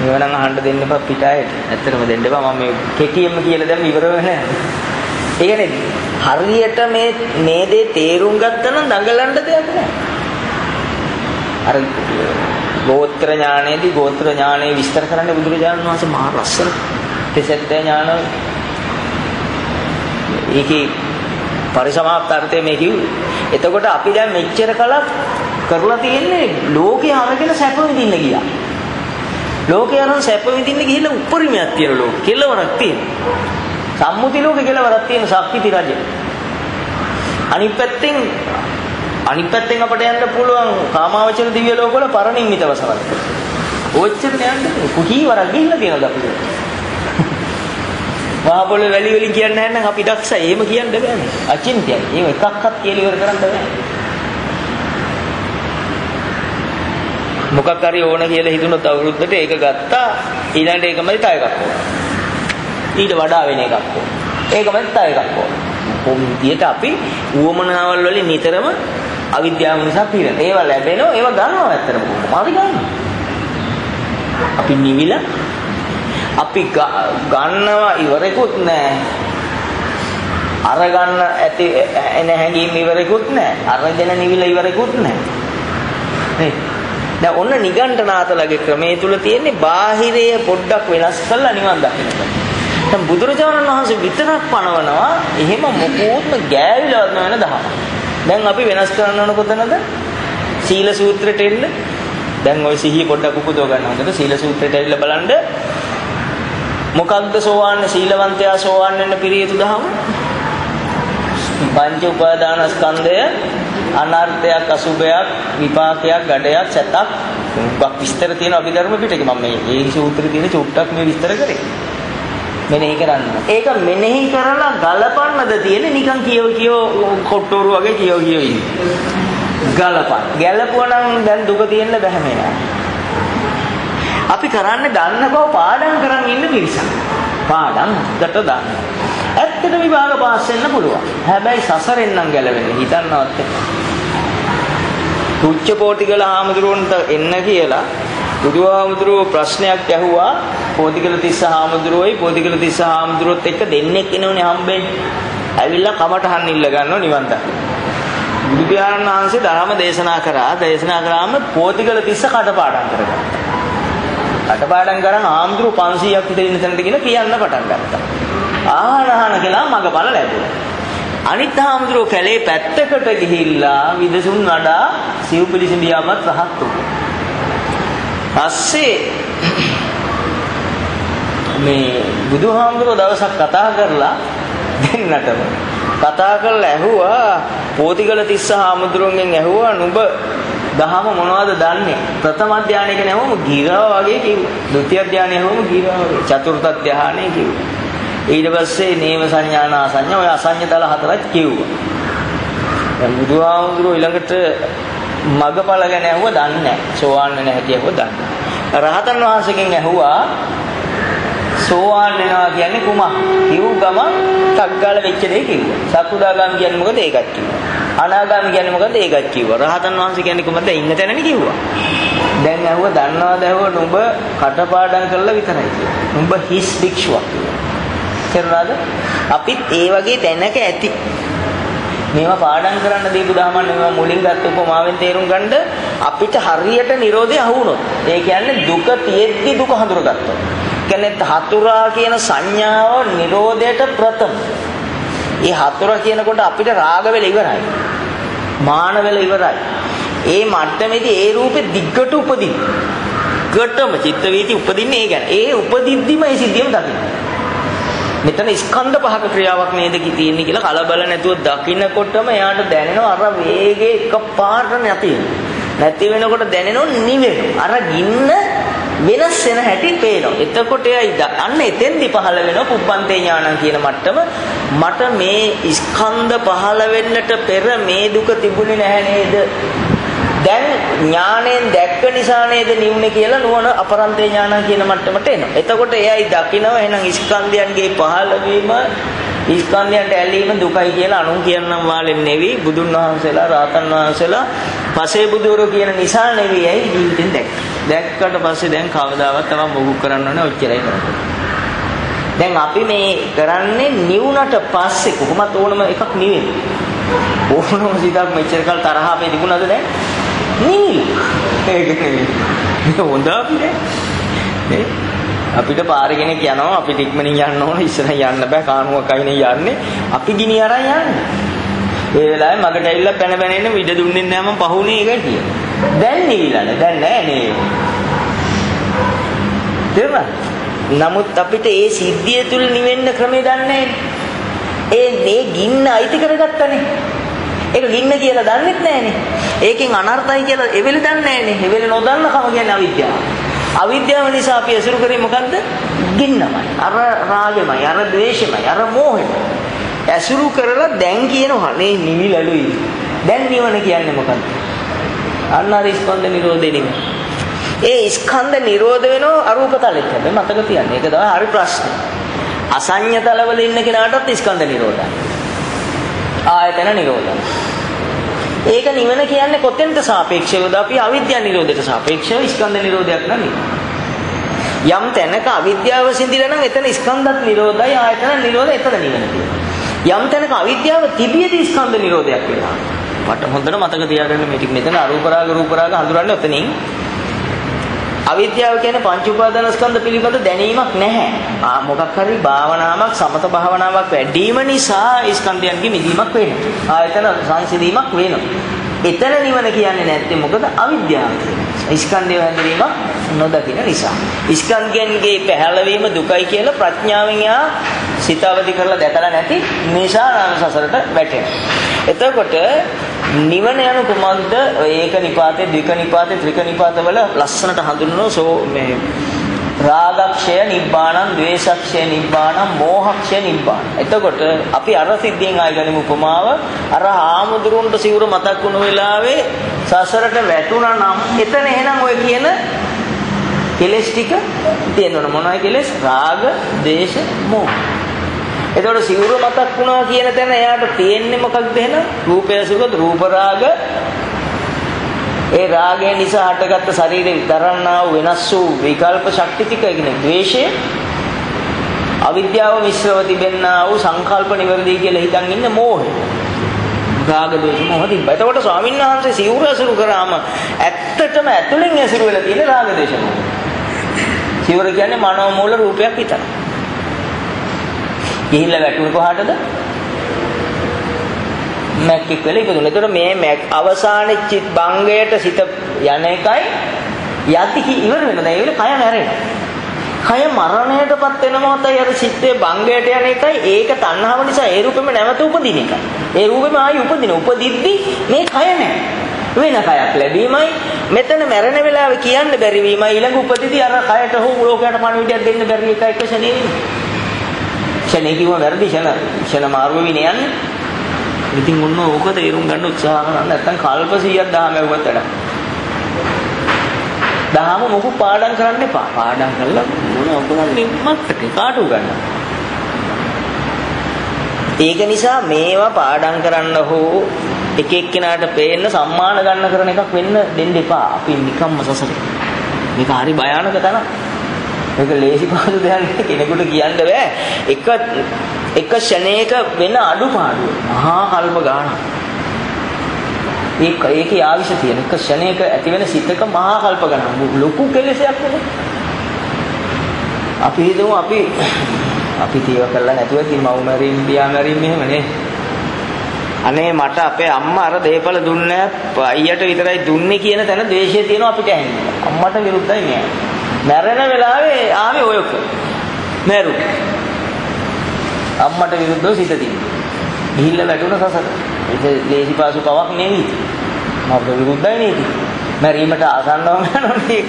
මේව නම් අහන්න දෙන්න එපා පිටායට. ඇත්තටම දෙන්න එපා. මම මේ කෙටියෙන්ම කියලා දැන් ඉවර වෙන්නේ නැහැ. ඒ කියන්නේ හරියට මේ දේ තේරුම් ගත්තා නම් දඟලන්න දෙයක් නැහැ. අර ගෝත්‍ර ඥානයේදී ගෝත්‍ර ඥානය විස්තර කරන්නේ බුදුරජාණන් වහන්සේ මහා රස්සන තෙසත්ත්‍ය ඥාන ඒකේ පරිසමාප්තාර්ථය මේ කිව්වේ. එතකොට අපි දැන් මෙච්චර කලක් කරලා තියෙන්නේ ලෝකේ අරගෙන සැප විඳින්න ගියා. ලෝකේ අරන් සැප විඳින්න ගිහිල්ලා උපරිමයක් තියෙන ලෝක කෙලවරක් තියෙන. සම්මුති ලෝකේ කෙලවරක් තියෙන ශක්තිති රජ. අනිත් පැත්තෙන් අපට යන්න පුළුවන් කාමාවචර දිව්‍ය ලෝකවල පරිනිම්මිත වසවල්. ඔච්චර යන්නේ කුටීවරක් ගිහිල්ලා තියෙනවද අපිට? වාපොළ වැලි වලින් කියන්නේ නැහැ නම් අපි දක්ෂයි. එහෙම කියන්න බෑනේ. අචින්තයයි. ඒක එකක්වත් කියලා ඉවර කරන්න බෑ. මොකක් හරි ඕන කියලා හිතුනොත් අවුරුද්දට ඒක ගත්තා. ඊළඟට ඒකමයි තව එකක් ඕන. ඊට වඩා වෙන එකක් ඕන. ඒකමයි තව එකක් ඕන. කොහොමදියට අපි උවමනාවල් වලින් නිතරම අවිද්‍යාව නිසා පිරෙන. ඒවා ලැබෙනවා, ඒවා ගන්නවා ඇත්තටම කොහොමද? අපි ගන්නවා. අපි නිවිලා අපි ගන්නවා ඉවරෙකුත් නැහැ. අර ගන්න ඇති එන හැඟීම් ඉවරෙකුත් නැහැ. අරගෙන නිවිලා ඉවරෙකුත් නැහැ. නේ? දැන් ඔන්න නිගණ්ඨනාථලගේ ක්‍රමයේ තුල තියෙන්නේ බාහිරය පොඩ්ඩක් වෙනස් කරලා නිවන් දකින්න. දැන් බුදුරජාණන් වහන්සේ විතරක් පනවනවා එහෙම මොකෝත්ම ගෑවිලවත් නැවන දහම. දැන් අපි වෙනස් කරන්න ඕන කොතනද? සීල සූත්‍රයට එන්න. දැන් ওই සිහිය පොඩ්ඩක් උපදව ගන්න හොඳට සීල සූත්‍රයට ඇවිල්ලා බලන්න. මොකක්ද සෝවාන් සීලවන්තයා සෝවාන් වෙන්න පිළියුතු දහම? පංච උපාදානස්කන්ධය අනර්ථයක් අසුභයක් විපාකයක් ගඩයක් සැතක් මොකක් විස්තර තියෙන අභිධර්ම පිටකේ මම මේ සූත්‍රයේ තියෙන චුට්ටක් මේ විස්තර කරේ. මෙනෙහි කරන්න. ඒක මෙනෙහි කරලා ගලපන්නද තියෙන්නේ නිකන් කියව කොට්ටෝරු වගේ කියව ඉන්නේ. ගලපන්න. ගැලපුවා නම් දැන් දුක තියෙන්න බෑ මේ. අපි කරන්නේ දන්න බව පාඩම් කරන් ඉන්න පිරිසක්. පාඩම් හොද්දට දාන්න. ඇත්තට විභාග පාස් වෙන්න පුළුවන්. හැබැයි සසරෙන් නම් ගැලවෙන්නේ හිතන්නවත් එපා. උච්චකෝටිගල හාමුදුරුවන්ට එන්න කියලා බුදුහාමුදුරුවෝ ප්‍රශ්නයක් ඇහුවා. පොතිගල තිස්ස හාමුදුරුවෝයි පොතිගල තිස්ස හාමුදුරුවොත් එක්ක දෙන්නෙක් එනෝනේ හම්බෙන්නේ. ඇවිල්ලා කමටහන් ඉල්ල ගන්නවා නිවන් දකින්න. බුදු පියාණන් වහන්සේ ධර්ම දේශනා කරාම පොතිගල තිස්ස කටපාඩම් කරගත්තා. කටපාඩම් කරන් ආම්දුරු 500ක් විතර ඉන්න තැනට ගිහින් කියන්න පටන් ගත්තා. ආහන කියලා මග බල ලැබුණා. අනිත් ආම්දුරු කැලේ පැත්තකට ගිහිල්ලා විදසුන් නඩා සිව්පිලිසිඹියාවත් රහත් වුණා. පස්සේ මේ බුදුහාමුදුරුවෝ දවසක් කතා කරලා දෙන්නටම කතා කරලා ඇහුවා පොතිගල තිස්ස හාමුදුරුවන්ගෙන් ඇහුවා නුඹ දහම මොනවද දන්නේ? ප්‍රථම ධානය කියනවම ගිරාව වගේ කිව්වා. ဒုတိ ය ධානය හොම ගිරාව වගේ. චතුර්ථ ධානය කිව්වා. ඊට පස්සේ නේම සංඥාන ආසඤ්ඤ ඔය අසඤ්ඤතල හතරක් කිව්වා. දැන් බුදුහාමුදුරුවෝ ඊළඟට මගපල ගැන ඇහුවා දන්නේ නැහැ. සෝවාන් වෙන හැටි ඇහුවා දන්නේ නැහැ. රහතන් වහන්සේගෙන් ඇහුවා සෝවාන් වෙනවා කියන්නේ කුමක්? කිව් ගම සග්ගාල වෙච්ච දෙය කිව්වා. සකුදාගාමි කියන්නේ මොකද? ඒකත් කිව්වා. අනාගාමි කියන්නේ මොකද? ඒකත් කිව්වා. රහතන් වහන්සේ කියන්නේ කොහොමද? ඉන්න තැනනේ කිව්වා. දැන් ඇහුවා දන්නවද ඇහුවා නුඹ කටපාඩම් කරලා විතරයි කිව්වා. නුඹ හිස් භික්ෂුවක්. තේරුණාද? අපිත් ඒ වගේ තැනක ඇති. මේවා පාඩම් කරන්න දීපු දහමන්න මේවා මුලින් ගත්ත උපමාවෙන් තේරුම් ගන්න අපිට හරියට Nirodhe අහුනොත්. ඒ කියන්නේ දුක තියෙද්දි දුක හඳුරගත්තොත්. කියන්නේ හතුරා කියන සංඥාව Nirodheට ප්‍රථම. ඒ හතුරා කියනකොට අපිට රාග වෙල ඉවරයි. මාන වෙල ඉවරයි. ඒ මට්ටමේදී ඒ රූපේ දිග්ගට උපදින්න. ගටම චිත්ත වීති උපදින්නේ ඒ ගැන. ඒ උපදිද්දිම ඒ සිද්ධියම දකින්න. මෙතන ස්කන්ධ පහක ක්‍රියාවක් නේද තියෙන්නේ කියලා කලබල නැතුව දකින්නකොටම එයාට දැනෙනවා අර වේගේ එකපාරට නැති වෙනකොට දැනෙනවා නිවෙනවා. අර ගින්න වෙනස් වෙන හැටි පේනවා. එතකොට එයයි අන්න එතෙන්දි පහළ වෙනවා පුබ්බන්තේ ඥානං කියන මට්ටම. මට මේ ස්කන්ධ පහළ වෙන්නට පෙර මේ දුක තිබුණේ නැහැ නේද? දැන් ඥාණයෙන් දැක්ක නිසා නේද නිවුනේ කියලා නුවණ අපරන්තේ ඥානං කියන මට්ටමට එනවා. එතකොට එයයි දකිනවා එහෙනම් ස්කන්ධයන්ගේ පහළවීම ස්කන්ධයන්ට ඇලීම දුකයි කියලා අනුන් කියන්නම් වාලෙන් නෙවෙයි බුදුන් වහන්සේලා රාතන් වහන්සේලා පසේ බුදුරෝ කියන නිසා නෙවෙයි ඇයි ජීවිතෙන් දැක්කට පස්සේ දැන් කවදාවත් තව මොකක් කරන්න ඕනේ ඔච්චරයි කරන්නේ. දැන් අපි මේ කරන්නේ නිවුනට පස්සේ කොහොමද ඕනම එකක් නිවෙන්නේ. ඕනම සිතක් මෙච්චර කල් තරහ අපේ තිබුණාද දැන්? නිවිල. ඒක නෙවෙයි. මේක හොඳ අපිට. අපිට පාරේ කෙනෙක් යනවා අපිට ඉක්මනින් යන්න ඕන ඉස්සරහ යන්න බෑ කානුවක් අයිනේ යන්නේ අපි ගිනි අරන් යන්නේ. ඒ වෙලාවේ මගට ඇවිල්ලා පැන පැන එන්න විඩ දුන්නේ නැහැ මම පහුනේ ඒකට කියලා. දැන් නිවිලානේ දැන් නෑ නේ. නමුත් අපිට ඒ සිද්ධිය තුල නිවෙන්න ක්‍රමේ දන්නේ ඒ ගින්න අයිති කරගත්තනේ. ඒක ගින්න කියලා දන්නෙත් නෑනේ. ඒකෙන් අනර්ථයි කියලා එවෙල දන්නේ නෑනේ. එවෙල නොදන්නකම කියන්නේ අවිද්‍යාව. අවිද්‍යාව නිසා අපි අසුරු කරේ මොකද්ද? ගින්නමයි. අර රාගෙමයි, අර ද්වේෂෙමයි, අර මෝහෙමයි. අසුරු කරලා දැන් කියනවා නේ නිවිලලුයි. දැන් නිවන කියන්නේ මොකද්ද? අන්න අර ස්කන්ධ නිරෝධය නෙමෙයි. ඒ ස්කන්ධ නිරෝධ වෙනව අරූප තලෙත් හැබැයි මතක තියන්න. ඒක තමයි හරි ප්‍රශ්නේ. අසඤ්ඤ තලවල ඉන්න කෙනාටත් ස්කන්ධ නිරෝධයි. ආයතන නිරෝධයි. ඒක නිවන කියන්නේ කොතෙන්ට සාපේක්ෂවද? අපි අවිද්‍යා නිරෝධයට සාපේක්ෂව ස්කන්ධ නිරෝධයක් නෙමෙයි. යම් තැනක අවිද්‍යාව සිඳිලා නම් එතන ස්කන්ධත් නිරෝධයි ආයතන නිරෝධය එතන නිවන තියෙනවා. යම් තැනක අවිද්‍යාව තිබියදී ස්කන්ධ නිරෝධයක් වෙනවා. මට හොඳට මතක තියාගන්න මේ ටික මෙතන අරූප රාග හඳුරන්නේ ඔතනින්. අවිද්‍යාව කියන්නේ පංච උපාදානස්කන්ධ පිළිබඳ දැනීමක් නැහැ. මොකක් හරි භාවනාවක් සමත භාවනාවක් වැඩිම නිසා ස්කන්ධයන්ගේ මිදීමක් වෙනවා. ආයතන සංසිඳීමක් වෙනවා. එතන නිවන කියන්නේ නැත්තේ මොකද? අවිද්‍යාව. ස්කන්ධය හැදීම නොදකින නිසා. ස්කන්ධයන්ගේ පැහැළවීම දුකයි කියලා ප්‍රඥාවෙන් යා සිතවදි කරලා දැකලා නැති නිසා නාම සසරට වැටෙනවා. එතකොට නිවන යන කුමක්ද? ඒක නිපාතේ, ද්වික නිපාතේ, ත්‍රික නිපාත වල ලස්සනට හඳුන්වනවා. මේ රාගක්ෂය නිබ්බාණං, ද්වේෂක්ෂය නිබ්බාණං, මෝහක්ෂය නිබ්බාණ. එතකොට අපි අර සිද්ධියෙන් ආයි ගනිමු උපමාව. අර ආමුදුරුන්ට සිවුර මතක් වුණ වෙලාවේ සසරට වැටුණා නම් එතන එහෙනම් ඔය කියන කෙලෙස් ටික තියෙනවනේ. මොනවයි කෙලෙස්? රාග, ද්වේෂ, මෝහ. එතකොට සිවුර මතක් වුණා කියන තැන එයාට තියෙන්නේ මොකක්ද එහෙනම්? රූපය සුගත රූප රාග. ඒ රාගය නිසා හටගත්ත ශරීරේ දරන්නා වූ වෙනස් වූ විකල්ප ශක්ති ටික කියන්නේ ද්වේෂය. අවිද්‍යාව මිශ්‍රව තිබෙනා වූ සංකල්ප නිවැරදි කියලා හිතන් ඉන්නේ මෝහය. රාග ද්වේෂ මෝහ තිබ්බා. එතකොට ස්වාමීන් වහන්සේ සිවුර අසුරු කරාම ඇත්තටම ඇතුලෙන් ඇසුරු වෙලා තියෙන රාග ද්වේෂ මෝහ. සිවුර කියන්නේ මනෝමූල රූපයක් විතරයි. ගිහිල්ලා වැටුනේ කොහාටද? මැක් එක් වෙලා ඉපදුණා. ඒතර මේ මැක් අවසානයේ චිත් භංගයට සිත යන එකයි යති ඉවර වෙනවා. දැන් ඒ වෙලේ කය මැරෙනවා. කය මරණයටපත් වෙන මොහොතයි අර චිත්තේ භංගයට යන එකයි. ඒක තණ්හාව නිසා ඒ රූපෙම නැවත උපදින එකයි. ඒ රූපෙම ආයි උපදින. උපදිද්දි මේ කය නැහැ. වෙන කයක් ලැබීමයි මෙතන මැරෙන වෙලාවේ කියන්න බැරි වීමයි ඊළඟ උපතේදී අර කයට හෝ ලෝකයට පණවිඩයක් දෙන්න බැරි එක එක ශනේ වෙන්නේ. ශනේ කිව්ව වැරදි ශන මාර්ග විනේ යන්නේ. ඉතින් ඔන්න ඕක තේරුම් ගන්න උත්සාහ කරන්න නැත්නම් කල්ප 100ක් දහම ඇහුවත් වැඩක්. දහම මොකක් පාඩම් කරන්න එපා. පාඩම් කළා මොන ඔබලන්නේ මත්තක කාට උගන්න. ඒක නිසා මේවා පාඩම් කරන්න හෝ එක එක්කෙනාට පේන්න සම්මාන ගන්න කරන එකක් වෙන්න දෙන්න එපා. අපි නිකම්ම සසරේ. මේක හරි භයානක තැනක්. මේක ලේසි පාඩු දෙයක් නෙවෙයි කෙනෙකුට කියන්න බෑ. එක ෂණයක වෙන අඩුපාඩු මහා කල්ප ගානක්. ඒකේ ආවිෂ තියෙන එක ෂණයක ඇති වෙන සිතක මහා කල්ප ගණන් ලොකු කෙලෙසයක් නෙවෙයි. අපි හිතමු අපි තීව කරලා නැතුව ඉතින් මව් මැරීම් පියා මැරීම් මෙහෙම නේ. අනේ මට අපේ අම්මා අර දේපල දුන්නේ අයියට විතරයි දුන්නේ කියන තැන ද්වේෂය තියෙනවා අපිට ඇහෙන්නේ. අම්මට විරුද්ධයි නෑ. මැරෙන වෙලාවේ ආවේ ඔයක. මැරු. අම්මට විරුද්ධව සිත තියෙනවා. ගිහිල්ලා වැටුණ සසර. ඒක ලේසි පාසු කවක් නෙවෙයි. මට විරුද්ධයි නේද? මැරීමට ආසන්නවම යනෝනේ.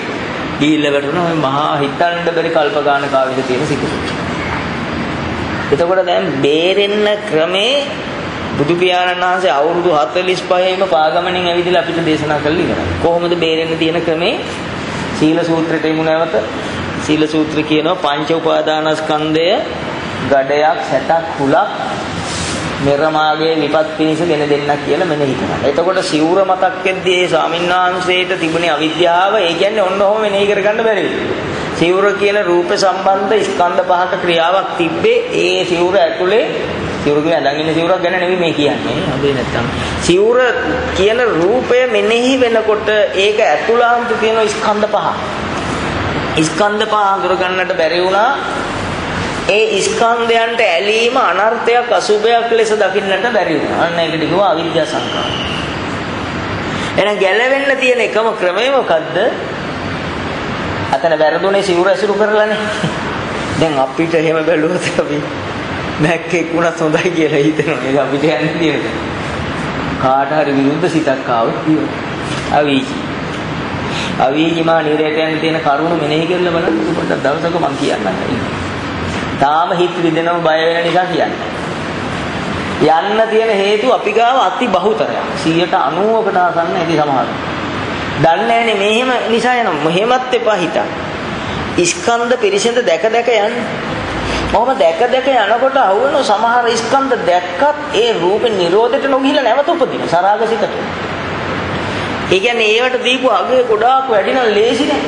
ගිහිල්ලා වැටුණ ඔය මහා හිතන්න බැරි කල්ප ගන්න කාවිද තියෙන සිත. එතකොට දැන් බේරෙන්න ක්‍රමේ බුදු පියාණන් වහන්සේ අවුරුදු 45ෙම පාගමනින් ඇවිදලා අපිට දේශනා කළා ඉවරයි. කොහොමද බේරෙන්න තියෙන ක්‍රමේ? සීල සූත්‍රයට එමු නැවත. සීල සූත්‍ර කියනවා පංච උපාදානස්කන්ධය ගඩයක් සැතක් හුලක් නිර්මාගේ විපත් පිනිස ගෙන දෙන්නක් කියලා මෙනෙහි කරනවා. එතකොට සිවුර මතක් වෙද්දී ඒ ස්වාමීන් වහන්සේට තිබුණේ අවිද්‍යාව. ඒ කියන්නේ ඔන්න ඔහොම මෙනෙහි කරගන්න බැරි වෙනවා. සිවුර කියන රූප සම්බන්ධ ස්කන්ධ පහක ක්‍රියාවක් තිබ්බේ ඒ සිවුර ඇතුලේ සිවුර කියන ඇඳන් ඉන්න සිවුරක් ගැන නෙවෙයි මේ කියන්නේ. හොඳේ නැත්තම් සිවුර කියන රූපය මෙනෙහි වෙනකොට ඒක ඇතුළාන්ත තියෙන ස්කන්ධ පහ. ස්කන්ධ පහ හඳුර ගන්නට බැරි වුණා. ඒ ස්කන්ධයන්ට ඇලීම අනර්ථයක් අසුභයක් ලෙස දකින්නට බැරි වුණා. අන්න ඒකට කිව්වා අවිද්‍යා සංඛාර. එහෙනම් ගැලවෙන්න තියෙන එකම ක්‍රමය මොකද්ද? අතන වැරදුනේ සිවුර ඇසුරු කරලානේ. දැන් අපිට එහෙම බැලුවොත් අපි මැක්කෙක් වුණත් හොඳයි කියලා හිතනවා. ඒක අපිට යන්නේ තියෙන්නේ. කාට හරි විරුද්ධ සිතක් ආවොත් අවීචි. අවීචිමා නිරේට යන තියෙන කරුණු මෙනෙහි කරලා බලන්න පොඩ්ඩක් දවසක මම කියන්නම්. තාම හිත විදෙනව බය වෙන නිසා කියන්නේ. යන්න තියෙන හේතු අපි ගාව අති බහුතරයක්. 90%කට ආසන්න ඇති සමහර. දන්නේ නැනේ මෙහෙම නිසා යන මෙහෙමත් එපා හිතන්න. ස්කන්ධ පිරිසිඳ දැක දැක යන්න. මොහොම දැක දැක යනකොට අහුවෙන සමහර ස්කන්ධ දැක්කත් ඒ රූපේ නිරෝධයට නොගිහිලා නැවත උපදින සරාගසිතට. ඒ කියන්නේ ඒවට දීපු අගය ගොඩාක් වැඩි නම් ලේසි නෑ.